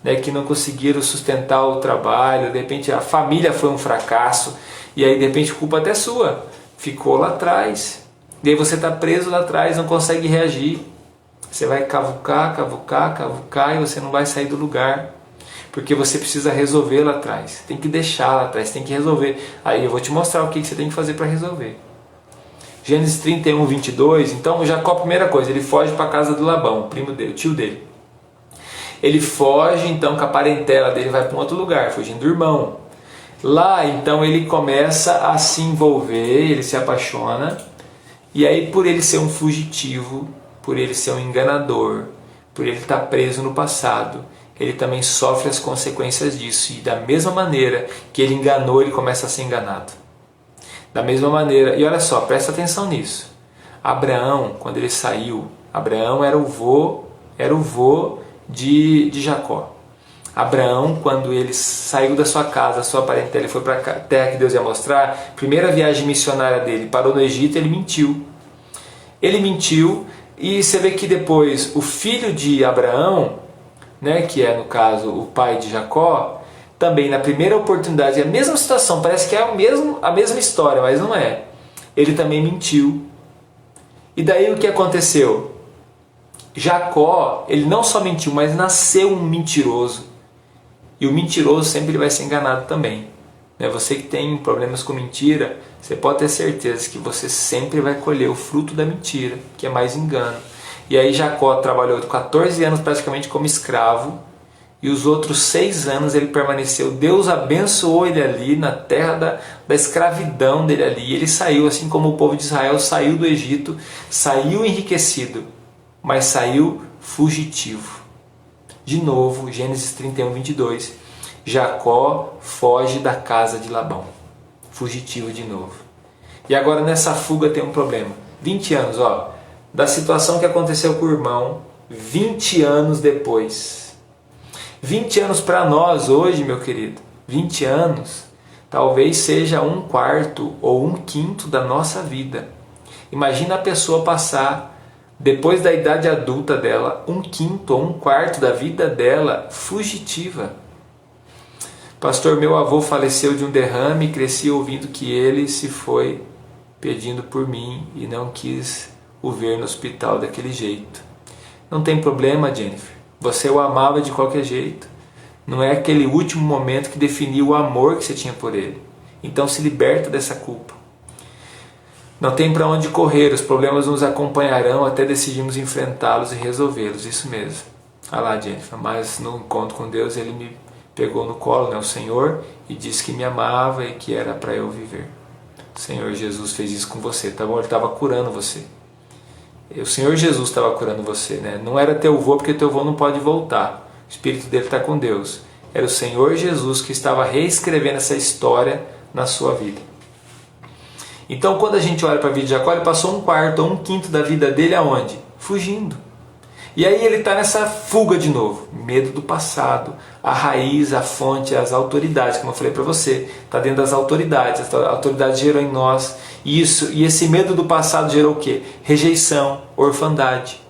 né, que não conseguiram sustentar o trabalho, de repente a família foi um fracasso, e aí de repente culpa até sua, ficou lá atrás, e aí você está preso lá atrás, não consegue reagir, você vai cavucar, e você não vai sair do lugar, porque você precisa resolver lá atrás, tem que deixar lá atrás, tem que resolver. Aí eu vou te mostrar o que você tem que fazer para resolver. Gênesis 31, 22, então Jacó, primeira coisa, ele foge para a casa do Labão, primo dele, tio dele. Ele foge, então, com a parentela dele, vai para um outro lugar, fugindo do irmão. Lá, então, ele começa a se envolver, ele se apaixona, e aí, por ele ser um fugitivo, por ele ser um enganador, por ele estar preso no passado, ele também sofre as consequências disso, e da mesma maneira que ele enganou, ele começa a ser enganado. Da mesma maneira, e olha só, presta atenção nisso. Abraão, quando ele saiu, Abraão era o vô de Jacó. Abraão, quando ele saiu da sua casa, sua parentela, e foi para a terra que Deus ia mostrar, primeira viagem missionária dele, parou no Egito, ele mentiu. Ele mentiu, e você vê que depois o filho de Abraão, né, que é no caso o pai de Jacó, também na primeira oportunidade, é a mesma situação, parece que é a mesma história, mas não é. Ele também mentiu. E daí o que aconteceu? Jacó, ele não só mentiu, mas nasceu um mentiroso. E o mentiroso sempre ele vai ser enganado também. Você que tem problemas com mentira, você pode ter certeza que você sempre vai colher o fruto da mentira, que é mais engano. E aí Jacó trabalhou 14 anos praticamente como escravo, e os outros 6 anos ele permaneceu. Deus abençoou ele ali na terra da escravidão dele ali. Ele saiu, assim como o povo de Israel saiu do Egito, saiu enriquecido, mas saiu fugitivo. De novo, Gênesis 31, 22, Jacó foge da casa de Labão, fugitivo de novo. E agora nessa fuga tem um problema. 20 anos, da situação que aconteceu com o irmão, 20 anos depois. 20 anos para nós hoje, meu querido, 20 anos talvez seja 1/4 ou 1/5 da nossa vida. Imagina a pessoa passar, depois da idade adulta dela, 1/5 ou 1/4 da vida dela fugitiva. Pastor, meu avô faleceu de um derrame e cresci ouvindo que ele se foi pedindo por mim e não quis o ver no hospital daquele jeito. Não tem problema, Jennifer. Você o amava de qualquer jeito. Não é aquele último momento que definiu o amor que você tinha por ele. Então se liberta dessa culpa. Não tem para onde correr, os problemas nos acompanharão até decidirmos enfrentá-los e resolvê-los. Isso mesmo. Ah lá, Jennifer, mas no encontro com Deus ele me pegou no colo, o Senhor, e disse que me amava e que era para eu viver. O Senhor Jesus fez isso com você, tá bom? Ele estava curando você. O Senhor Jesus estava curando você, Não era teu avô, porque teu avô não pode voltar. O espírito dele está com Deus. Era o Senhor Jesus que estava reescrevendo essa história na sua vida. Então, quando a gente olha para a vida de Jacó, ele passou 1/4 ou 1/5 da vida dele aonde? Fugindo. E aí ele está nessa fuga de novo. Medo do passado. A raiz, a fonte, as autoridades, como eu falei para você. Está dentro das autoridades. A autoridade gerou em nós isso. E esse medo do passado gerou o quê? Rejeição, orfandade.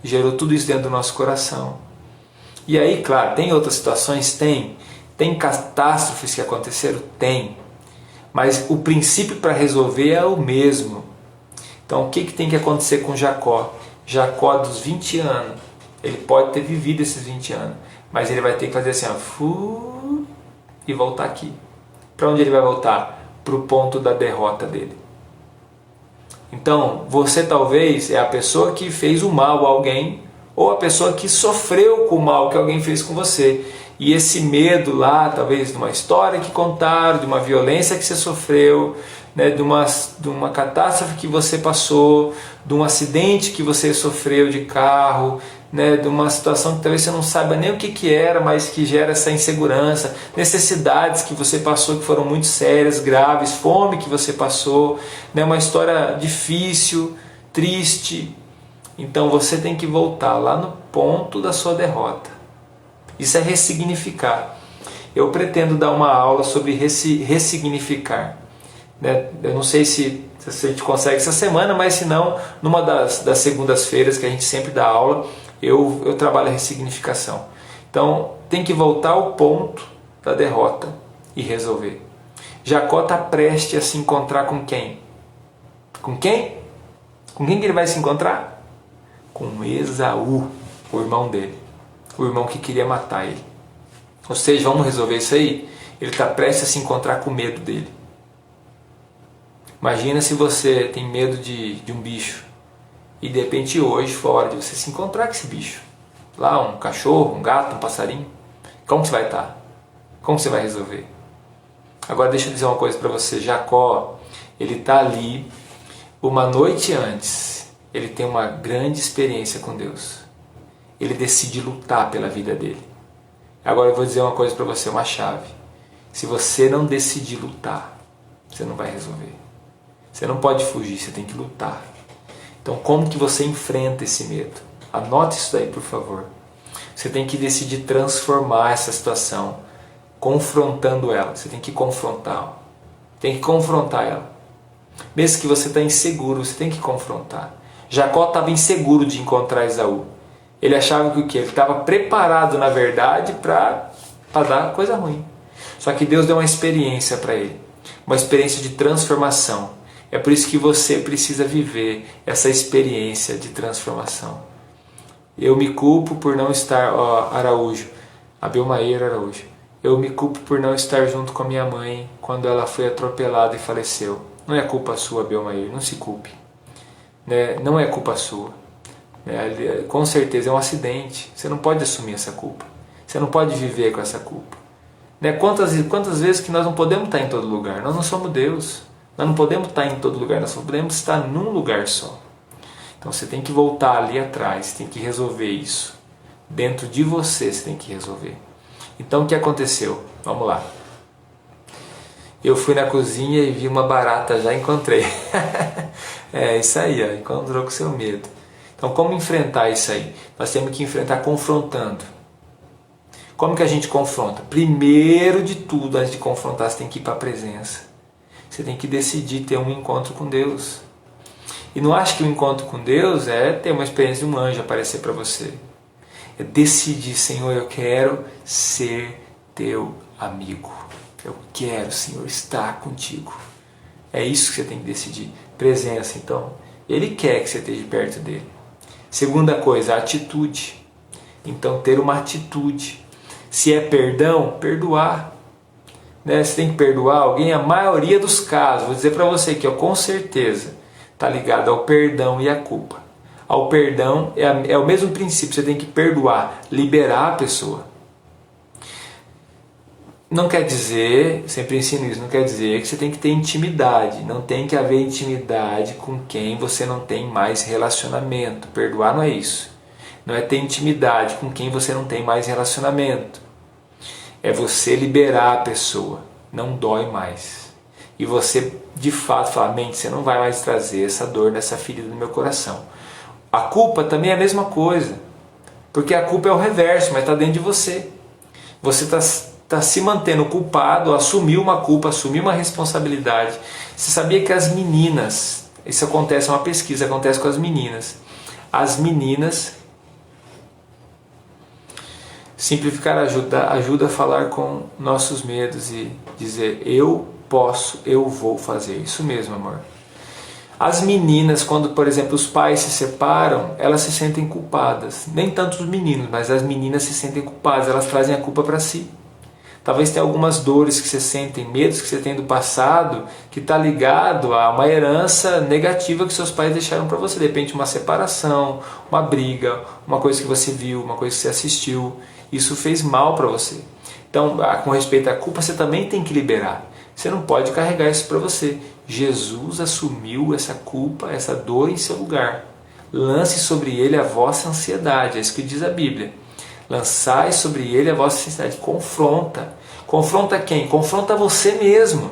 Gerou tudo isso dentro do nosso coração. E aí, claro, tem outras situações? Tem. Tem catástrofes que aconteceram? Tem. Mas o princípio para resolver é o mesmo. Então, o que tem que acontecer com Jacó? Jacó, dos 20 anos, ele pode ter vivido esses 20 anos, mas ele vai ter que fazer assim, e voltar aqui. Para onde ele vai voltar? Para o ponto da derrota dele. Então, você talvez é a pessoa que fez o mal a alguém, ou a pessoa que sofreu com o mal que alguém fez com você. E esse medo lá, talvez de uma história que contaram, de uma violência que você sofreu, de uma catástrofe que você passou, de um acidente que você sofreu de carro, de uma situação que talvez você não saiba nem o que era, mas que gera essa insegurança, necessidades que você passou que foram muito sérias, graves, fome que você passou, uma história difícil, triste. Então você tem que voltar lá no ponto da sua derrota. Isso é ressignificar. Eu pretendo dar uma aula sobre ressignificar. Eu não sei se a gente consegue essa semana, mas se não, numa das segundas-feiras que a gente sempre dá aula, eu trabalho a ressignificação. Então tem que voltar ao ponto da derrota e resolver. Jacó está prestes a se encontrar com quem? Com quem? Com quem que ele vai se encontrar? Com Esaú, o irmão dele. O irmão que queria matar ele. Ou seja, vamos resolver isso aí? Ele está prestes a se encontrar com o medo dele. Imagina se você tem medo de um bicho e de repente hoje foi a hora de você se encontrar com esse bicho. Lá um cachorro, um gato, um passarinho. Como você vai estar? Como você vai resolver? Agora deixa eu dizer uma coisa para você. Jacó, ele está ali uma noite antes. Ele tem uma grande experiência com Deus. Ele decide lutar pela vida dele. Agora eu vou dizer uma coisa para você, uma chave. Se você não decidir lutar, você não vai resolver. Você não pode fugir, você tem que lutar. Então como que você enfrenta esse medo? Anote isso daí, por favor. Você tem que decidir transformar essa situação, confrontando ela. Você tem que confrontá-la. Tem que confrontar ela. Mesmo que você está inseguro, você tem que confrontar. Jacó estava inseguro de encontrar Esaú. Ele achava que o quê? Ele estava preparado, na verdade, para dar coisa ruim. Só que Deus deu uma experiência para ele. Uma experiência de transformação. É por isso que você precisa viver essa experiência de transformação. Eu me culpo por não estar, Araújo, Abelmair Araújo. Eu me culpo por não estar junto com a minha mãe quando ela foi atropelada e faleceu. Não é culpa sua, Abelmair, não se culpe. Não é culpa sua. Com certeza é um acidente. Você não pode assumir essa culpa. Você não pode viver com essa culpa. Quantas vezes que nós não podemos estar em todo lugar? Nós não somos Deus. Nós não podemos estar em todo lugar. Nós só podemos estar num lugar só. Então você tem que voltar ali atrás. Tem que resolver isso. Dentro de você tem que resolver. Então o que aconteceu? Vamos lá. Eu fui na cozinha e vi uma barata, já encontrei. É isso aí, ó, encontrou com seu medo. Então como enfrentar isso aí? Nós temos que enfrentar confrontando. Como que a gente confronta? Primeiro de tudo, antes de confrontar, você tem que ir para a presença. Você tem que decidir ter um encontro com Deus. E não acha que o encontro com Deus é ter uma experiência de um anjo aparecer para você. É decidir, Senhor, eu quero ser teu amigo. Eu quero, Senhor, estar contigo. É isso que você tem que decidir. Presença, então. Ele quer que você esteja perto dele. Segunda coisa, a atitude. Então, ter uma atitude. Se é perdão, perdoar. Você tem que perdoar alguém. A maioria dos casos, vou dizer para você que com certeza está ligado ao perdão e à culpa. Ao perdão é o mesmo princípio. Você tem que perdoar, liberar a pessoa. Não quer dizer, sempre ensino isso, não quer dizer que você tem que ter intimidade. Não tem que haver intimidade com quem você não tem mais relacionamento. Perdoar não é isso. Não é ter intimidade com quem você não tem mais relacionamento. É você liberar a pessoa. Não dói mais. E você, de fato, fala, mente, você não vai mais trazer essa dor, nessa ferida no meu coração. A culpa também é a mesma coisa. Porque a culpa é o reverso, mas está dentro de você. Você está se mantendo culpado, assumiu uma culpa, assumiu uma responsabilidade. Você sabia que as meninas, isso acontece, é uma pesquisa, acontece com as meninas. As meninas, simplificar ajuda a falar com nossos medos e dizer, eu posso, eu vou fazer. Isso mesmo, amor. As meninas, quando, por exemplo, os pais se separam, elas se sentem culpadas. Nem tanto os meninos, mas as meninas se sentem culpadas, elas trazem a culpa para si. Talvez tenha algumas dores que você sente, medos que você tem do passado, que está ligado a uma herança negativa que seus pais deixaram para você. De repente uma separação, uma briga, uma coisa que você viu, uma coisa que você assistiu. Isso fez mal para você. Então, com respeito à culpa, você também tem que liberar. Você não pode carregar isso para você. Jesus assumiu essa culpa, essa dor em seu lugar. Lance sobre ele a vossa ansiedade. É isso que diz a Bíblia. Lançai sobre ele a vossa ansiedade. Confronta. Confronta quem? Confronta você mesmo.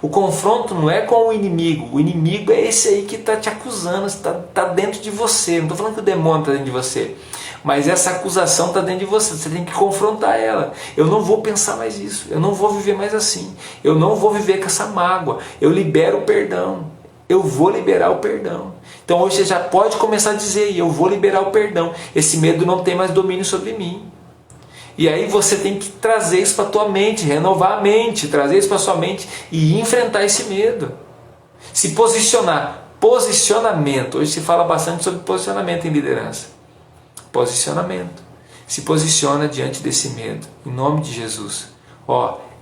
O confronto não é com o inimigo. O inimigo é esse aí que está te acusando. Está dentro de você. Não estou falando que o demônio está dentro de você. Mas essa acusação está dentro de você. Você tem que confrontar ela. Eu não vou pensar mais isso. Eu não vou viver mais assim. Eu não vou viver com essa mágoa. Eu libero o perdão. Eu vou liberar o perdão. Então hoje você já pode começar a dizer, eu vou liberar o perdão. Esse medo não tem mais domínio sobre mim. E aí você tem que trazer isso para a tua mente, renovar a mente, trazer isso para a sua mente e enfrentar esse medo. Se posicionar. Posicionamento. Hoje se fala bastante sobre posicionamento em liderança. Posicionamento. Se posiciona diante desse medo. Em nome de Jesus.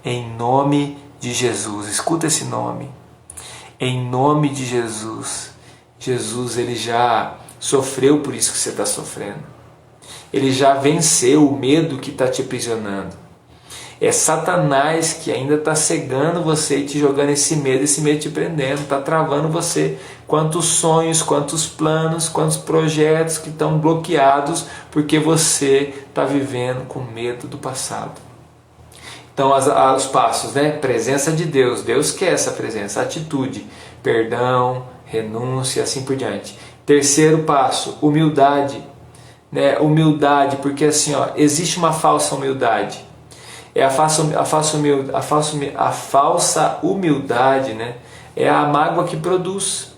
Em nome de Jesus. Escuta esse nome. Em nome de Jesus. Jesus, ele já sofreu por isso que você está sofrendo. Ele já venceu o medo que está te aprisionando. É Satanás que ainda está cegando você e te jogando esse medo te prendendo, está travando você. Quantos sonhos, quantos planos, quantos projetos que estão bloqueados porque você está vivendo com medo do passado. Então, os passos, né? Presença de Deus. Deus quer essa presença. Atitude, perdão, renúncia, assim por diante. Terceiro passo, humildade. Né? Humildade, porque assim, ó, existe uma falsa humildade. É a falsa humildade, né? É a mágoa que produz.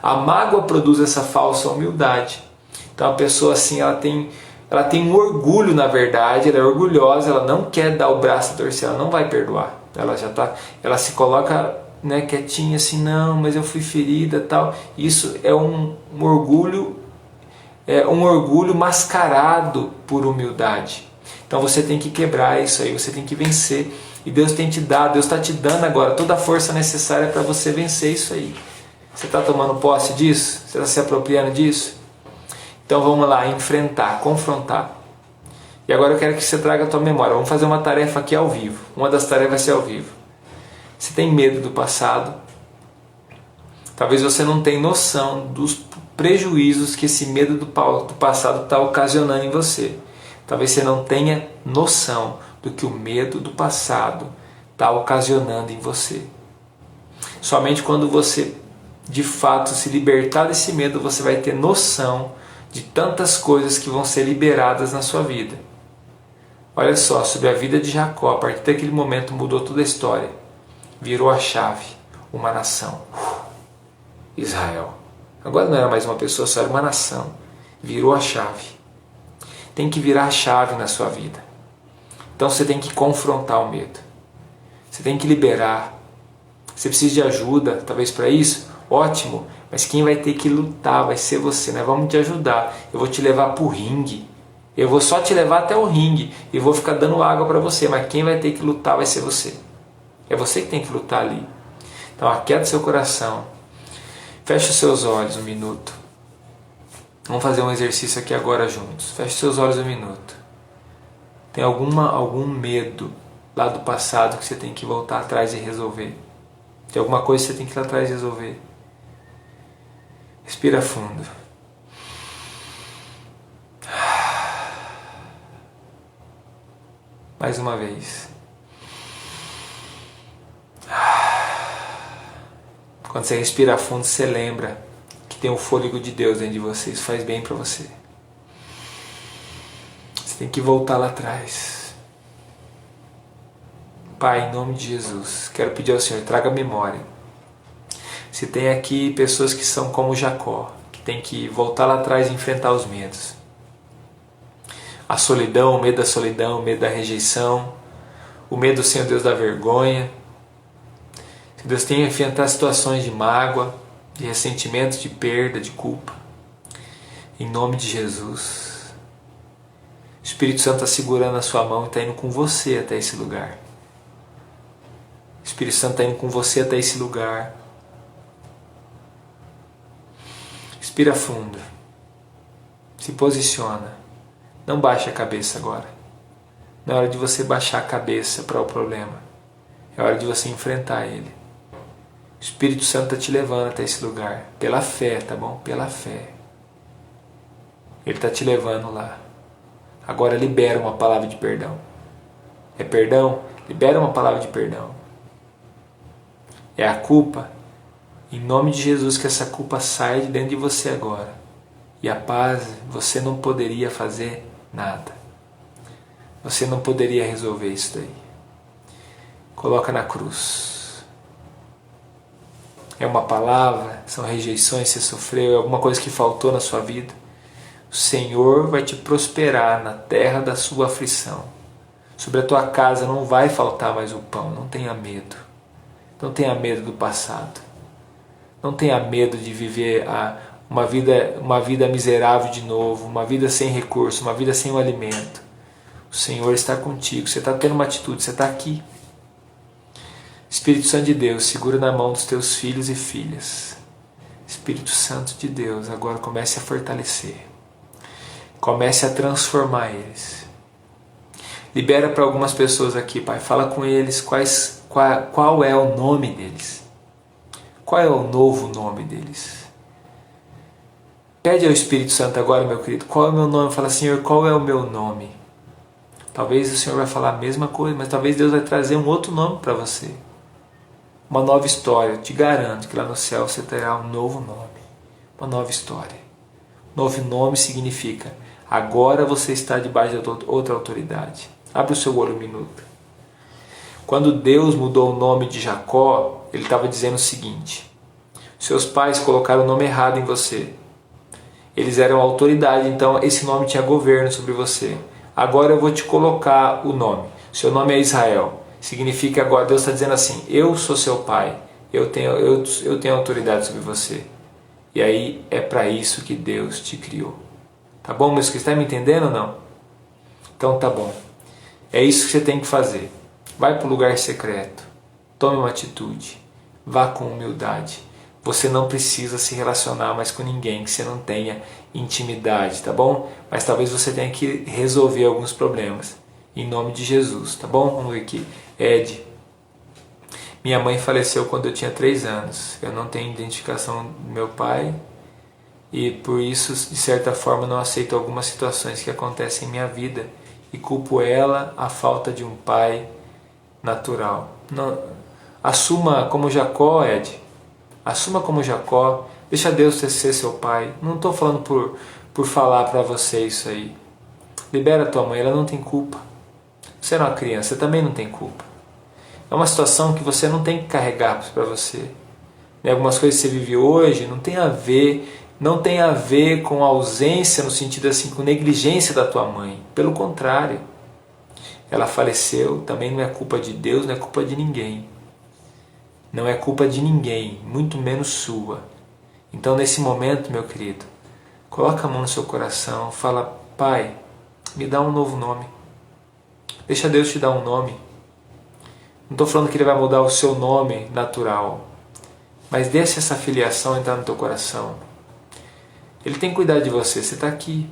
A mágoa produz essa falsa humildade. Então a pessoa assim, ela tem um orgulho, na verdade, ela é orgulhosa, ela não quer dar o braço a torcer, ela não vai perdoar. Ela se coloca, né, quietinha assim, não, mas eu fui ferida, tal. Isso é um orgulho mascarado por humildade. Então você tem que quebrar isso aí, você tem que vencer. E Deus está te dando agora toda a força necessária para você vencer isso aí. Você está tomando posse disso? Você está se apropriando disso? Então vamos lá, enfrentar, confrontar. E agora eu quero que você traga a tua memória. Vamos fazer uma tarefa aqui ao vivo. Uma das tarefas vai ser ao vivo. Você tem medo do passado? Talvez você não tenha noção dos prejuízos que esse medo do passado está ocasionando em você. Talvez você não tenha noção do que o medo do passado está ocasionando em você. Somente quando você, de fato, se libertar desse medo, você vai ter noção de tantas coisas que vão ser liberadas na sua vida. Olha só, sobre a vida de Jacó, a partir daquele momento mudou toda a história. Virou a chave, uma nação. Israel. Agora não era mais uma pessoa, só era uma nação. Virou a chave. Tem que virar a chave na sua vida. Então você tem que confrontar o medo. Você tem que liberar. Você precisa de ajuda, talvez para isso? Ótimo, mas quem vai ter que lutar vai ser você, né? Vamos te ajudar. Eu vou te levar para o ringue. Eu vou só te levar até o ringue e vou ficar dando água para você, mas quem vai ter que lutar vai ser você. É você que tem que lutar ali. Então aquieta seu coração. Feche os seus olhos um minuto. Vamos fazer um exercício aqui agora juntos. Feche seus olhos um minuto. Tem algum medo lá do passado que você tem que voltar atrás e resolver? Tem alguma coisa que você tem que ir lá atrás e resolver? Respira fundo. Mais uma vez. Quando você respira fundo, você lembra que tem o fôlego de Deus dentro de você. Isso faz bem para você. Você tem que voltar lá atrás. Pai, em nome de Jesus, quero pedir ao Senhor, traga memória. Se tem aqui pessoas que são como Jacó, que tem que voltar lá atrás e enfrentar os medos. A solidão, o medo da solidão, o medo da rejeição, o medo, Senhor Deus, da vergonha. Que Deus tenha que enfrentar situações de mágoa, de ressentimento, de perda, de culpa. Em nome de Jesus. O Espírito Santo está segurando a sua mão e está indo com você até esse lugar. O Espírito Santo está indo com você até esse lugar. Respira fundo. Se posiciona. Não baixe a cabeça agora. Não é hora de você baixar a cabeça para o problema. É hora de você enfrentar ele. O Espírito Santo está te levando até esse lugar. Pela fé, tá bom? Pela fé. Ele está te levando lá. Agora libera uma palavra de perdão. É perdão? Libera uma palavra de perdão. É a culpa? Em nome de Jesus, que essa culpa saia de dentro de você agora. E a paz, você não poderia fazer nada. Você não poderia resolver isso daí. Coloca na cruz. É uma palavra, são rejeições que você sofreu, é alguma coisa que faltou na sua vida. O Senhor vai te prosperar na terra da sua aflição. Sobre a tua casa não vai faltar mais o pão, não tenha medo. Não tenha medo do passado. Não tenha medo de viver uma vida miserável de novo, uma vida sem recurso, uma vida sem o alimento. O Senhor está contigo, você está tendo uma atitude, você está aqui. Espírito Santo de Deus, segura na mão dos teus filhos e filhas. Espírito Santo de Deus, agora comece a fortalecer. Comece a transformar eles. Libera para algumas pessoas aqui, Pai. Fala com eles qual é o nome deles. Qual é o novo nome deles? Pede ao Espírito Santo agora, meu querido, qual é o meu nome? Fala, Senhor, qual é o meu nome? Talvez o Senhor vai falar a mesma coisa, mas talvez Deus vai trazer um outro nome para você. Uma nova história. Eu te garanto que lá no céu você terá um novo nome. Uma nova história. Novo nome significa: agora você está debaixo de outra autoridade. Abre o seu olho um minuto. Quando Deus mudou o nome de Jacó, Ele estava dizendo o seguinte: seus pais colocaram o nome errado em você. Eles eram autoridade, então esse nome tinha governo sobre você. Agora eu vou te colocar o nome. Seu nome é Israel. Significa agora, Deus está dizendo assim: eu sou seu pai, eu tenho autoridade sobre você. E aí é para isso que Deus te criou. Tá bom, meus queridos? Está me entendendo ou não? Então tá bom. É isso que você tem que fazer. Vai para o lugar secreto. Tome uma atitude. Vá com humildade. Você não precisa se relacionar mais com ninguém que você não tenha intimidade, tá bom? Mas talvez você tenha que resolver alguns problemas. Em nome de Jesus, tá bom? Vamos ver aqui. Ed. Minha mãe faleceu quando eu tinha 3 anos. Eu não tenho identificação do meu pai e por isso, de certa forma, não aceito algumas situações que acontecem em minha vida e culpo ela a falta de um pai natural. Não, assuma como Jacó, Ed. Assuma como Jacó. Deixa Deus ser seu pai. Não estou falando por falar para você isso aí. Libera a tua mãe, ela não tem culpa. Você era uma criança, você também não tem culpa. É uma situação que você não tem que carregar para você. Algumas coisas que você vive hoje não tem a ver com ausência no sentido assim, com negligência da tua mãe. Pelo contrário, ela faleceu, também não é culpa de Deus, não é culpa de ninguém. Não é culpa de ninguém, muito menos sua. Então nesse momento, meu querido, coloca a mão no seu coração, fala: Pai, me dá um novo nome. Deixa Deus te dar um nome. Não estou falando que Ele vai mudar o seu nome natural, mas deixa essa filiação entrar no teu coração. Ele tem que cuidar de você, você está aqui.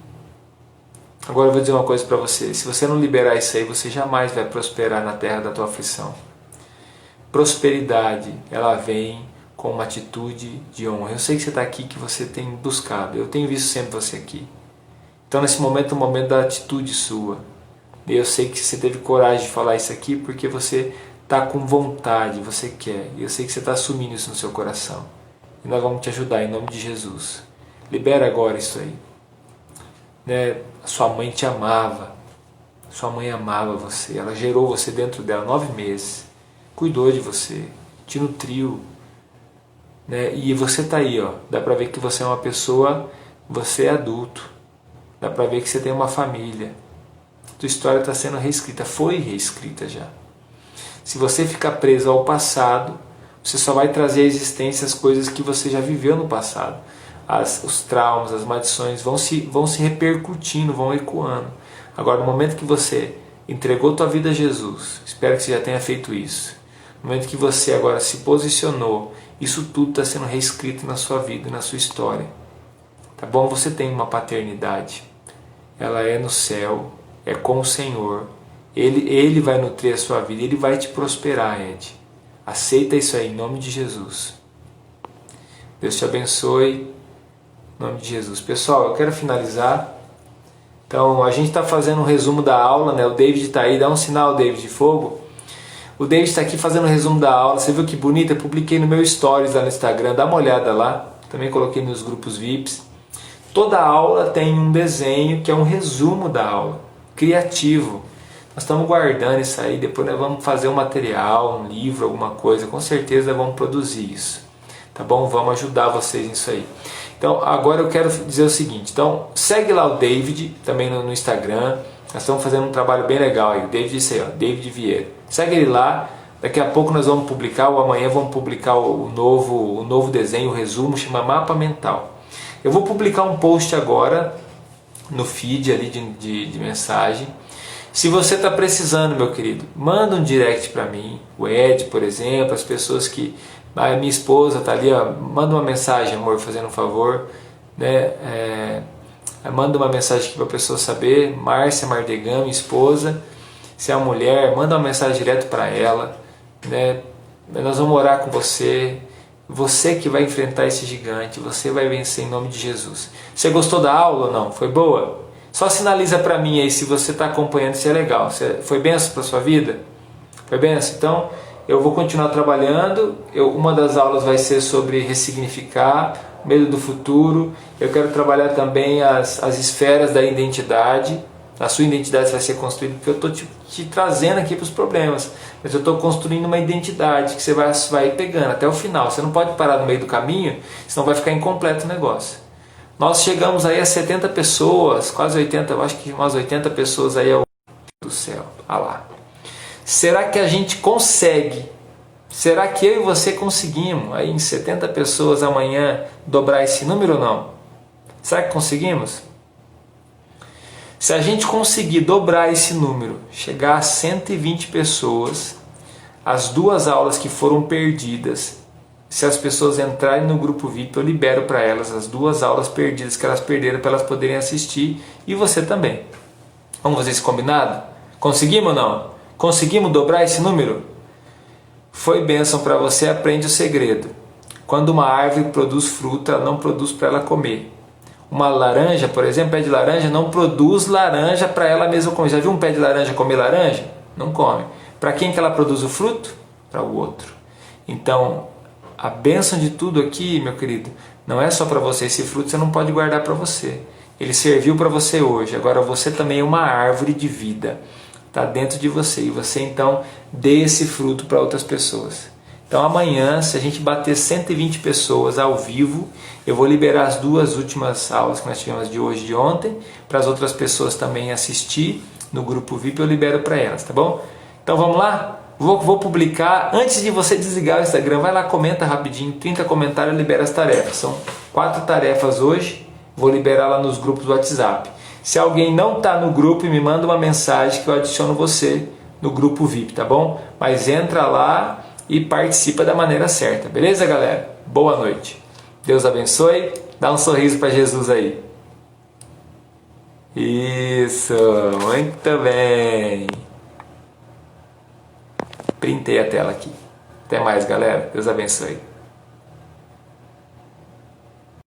Agora eu vou dizer uma coisa para você: se você não liberar isso aí, você jamais vai prosperar na terra da tua aflição. Prosperidade, ela vem com uma atitude de honra. Eu sei que você está aqui, que você tem buscado. Eu tenho visto sempre você aqui. Então nesse momento é o momento da atitude sua. E eu sei que você teve coragem de falar isso aqui porque você está com vontade, você quer. E eu sei que você está assumindo isso no seu coração. E nós vamos te ajudar em nome de Jesus. Libera agora isso aí. Né? Sua mãe te amava. Sua mãe amava você. Ela gerou você dentro dela 9 meses. Cuidou de você. Te nutriu. Né? E você está aí. Ó. Dá para ver que você é uma pessoa. Você é adulto. Dá para ver que você tem uma família. Tua história está sendo reescrita. Foi reescrita já. Se você ficar preso ao passado, você só vai trazer à existência as coisas que você já viveu no passado. Os traumas, as maldições vão se repercutindo, vão ecoando. Agora, no momento que você entregou tua vida a Jesus, espero que você já tenha feito isso. No momento que você agora se posicionou, isso tudo está sendo reescrito na sua vida, na sua história. Tá bom? Você tem uma paternidade. Ela é no céu, é com o Senhor. Ele vai nutrir a sua vida, Ele vai te prosperar, Ed. Aceita isso aí, em nome de Jesus. Deus te abençoe, em nome de Jesus. Pessoal, eu quero finalizar. Então, a gente está fazendo um resumo da aula, né? O David está aí, dá um sinal, David, de fogo. O David está aqui fazendo um resumo da aula. Você viu que bonito? Eu publiquei no meu stories lá no Instagram, dá uma olhada lá. Também coloquei nos grupos VIPs. Toda aula tem um desenho que é um resumo da aula, criativo. Nós estamos guardando isso aí, depois nós vamos fazer um material, um livro, alguma coisa, com certeza vamos produzir isso, tá bom? Vamos ajudar vocês nisso aí. Então agora eu quero dizer o seguinte, então segue lá o David, também no Instagram, nós estamos fazendo um trabalho bem legal aí, o David disse aí, ó, David Vieira. Segue ele lá, daqui a pouco nós vamos publicar, ou amanhã vamos publicar o novo desenho, o resumo, chama Mapa Mental. Eu vou publicar um post agora no feed ali de mensagem. Se você está precisando, meu querido, manda um direct para mim, o Ed, por exemplo, as pessoas que... A minha esposa está ali, ó, manda uma mensagem, amor, fazendo um favor, né? Manda uma mensagem aqui para a pessoa saber, Márcia Mardegan, minha esposa, se é uma mulher, manda uma mensagem direto para ela, né? Nós vamos orar com você. Você que vai enfrentar esse gigante, você vai vencer em nome de Jesus. Você gostou da aula ou não? Foi boa? Só sinaliza para mim aí se você está acompanhando, se é legal. Foi benção para sua vida? Foi benção? Então, eu vou continuar trabalhando. Uma das aulas vai ser sobre ressignificar, medo do futuro. Eu quero trabalhar também as esferas da identidade. A sua identidade vai ser construída, porque eu estou te trazendo aqui para os problemas. Mas eu estou construindo uma identidade que você vai pegando até o final. Você não pode parar no meio do caminho, senão vai ficar incompleto o negócio. Nós chegamos aí a 70 pessoas, quase 80, eu acho que umas 80 pessoas aí do céu. Ah lá. Será que a gente consegue? Será que eu e você conseguimos aí em 70 pessoas amanhã dobrar esse número ou não? Será que conseguimos? Se a gente conseguir dobrar esse número, chegar a 120 pessoas, as 2 aulas que foram perdidas, se as pessoas entrarem no grupo VIP, eu libero para elas as 2 aulas perdidas que elas perderam para elas poderem assistir, e você também. Vamos fazer esse combinado? Conseguimos ou não? Conseguimos dobrar esse número? Foi bênção para você, aprende o segredo. Quando uma árvore produz fruta, ela não produz para ela comer. Uma laranja, por exemplo, pé de laranja não produz laranja para ela mesma comer. Já viu um pé de laranja comer laranja? Não come. Para quem que ela produz o fruto? Para o outro. Então, a bênção de tudo aqui, meu querido, não é só para você. Esse fruto você não pode guardar para você. Ele serviu para você hoje. Agora você também é uma árvore de vida. Está dentro de você. E você então dê esse fruto para outras pessoas. Então amanhã, se a gente bater 120 pessoas ao vivo, eu vou liberar as 2 últimas aulas que nós tivemos de hoje e de ontem, para as outras pessoas também assistir no grupo VIP, eu libero para elas, tá bom? Então vamos lá? Vou publicar, antes de você desligar o Instagram, vai lá, comenta rapidinho, 30 comentários, libera as tarefas. São 4 tarefas hoje, vou liberar lá nos grupos do WhatsApp. Se alguém não está no grupo, me manda uma mensagem que eu adiciono você no grupo VIP, tá bom? Mas entra lá e participa da maneira certa, beleza, galera? Boa noite. Deus abençoe. Dá um sorriso para Jesus aí. Isso, muito bem. Printei a tela aqui. Até mais, galera. Deus abençoe.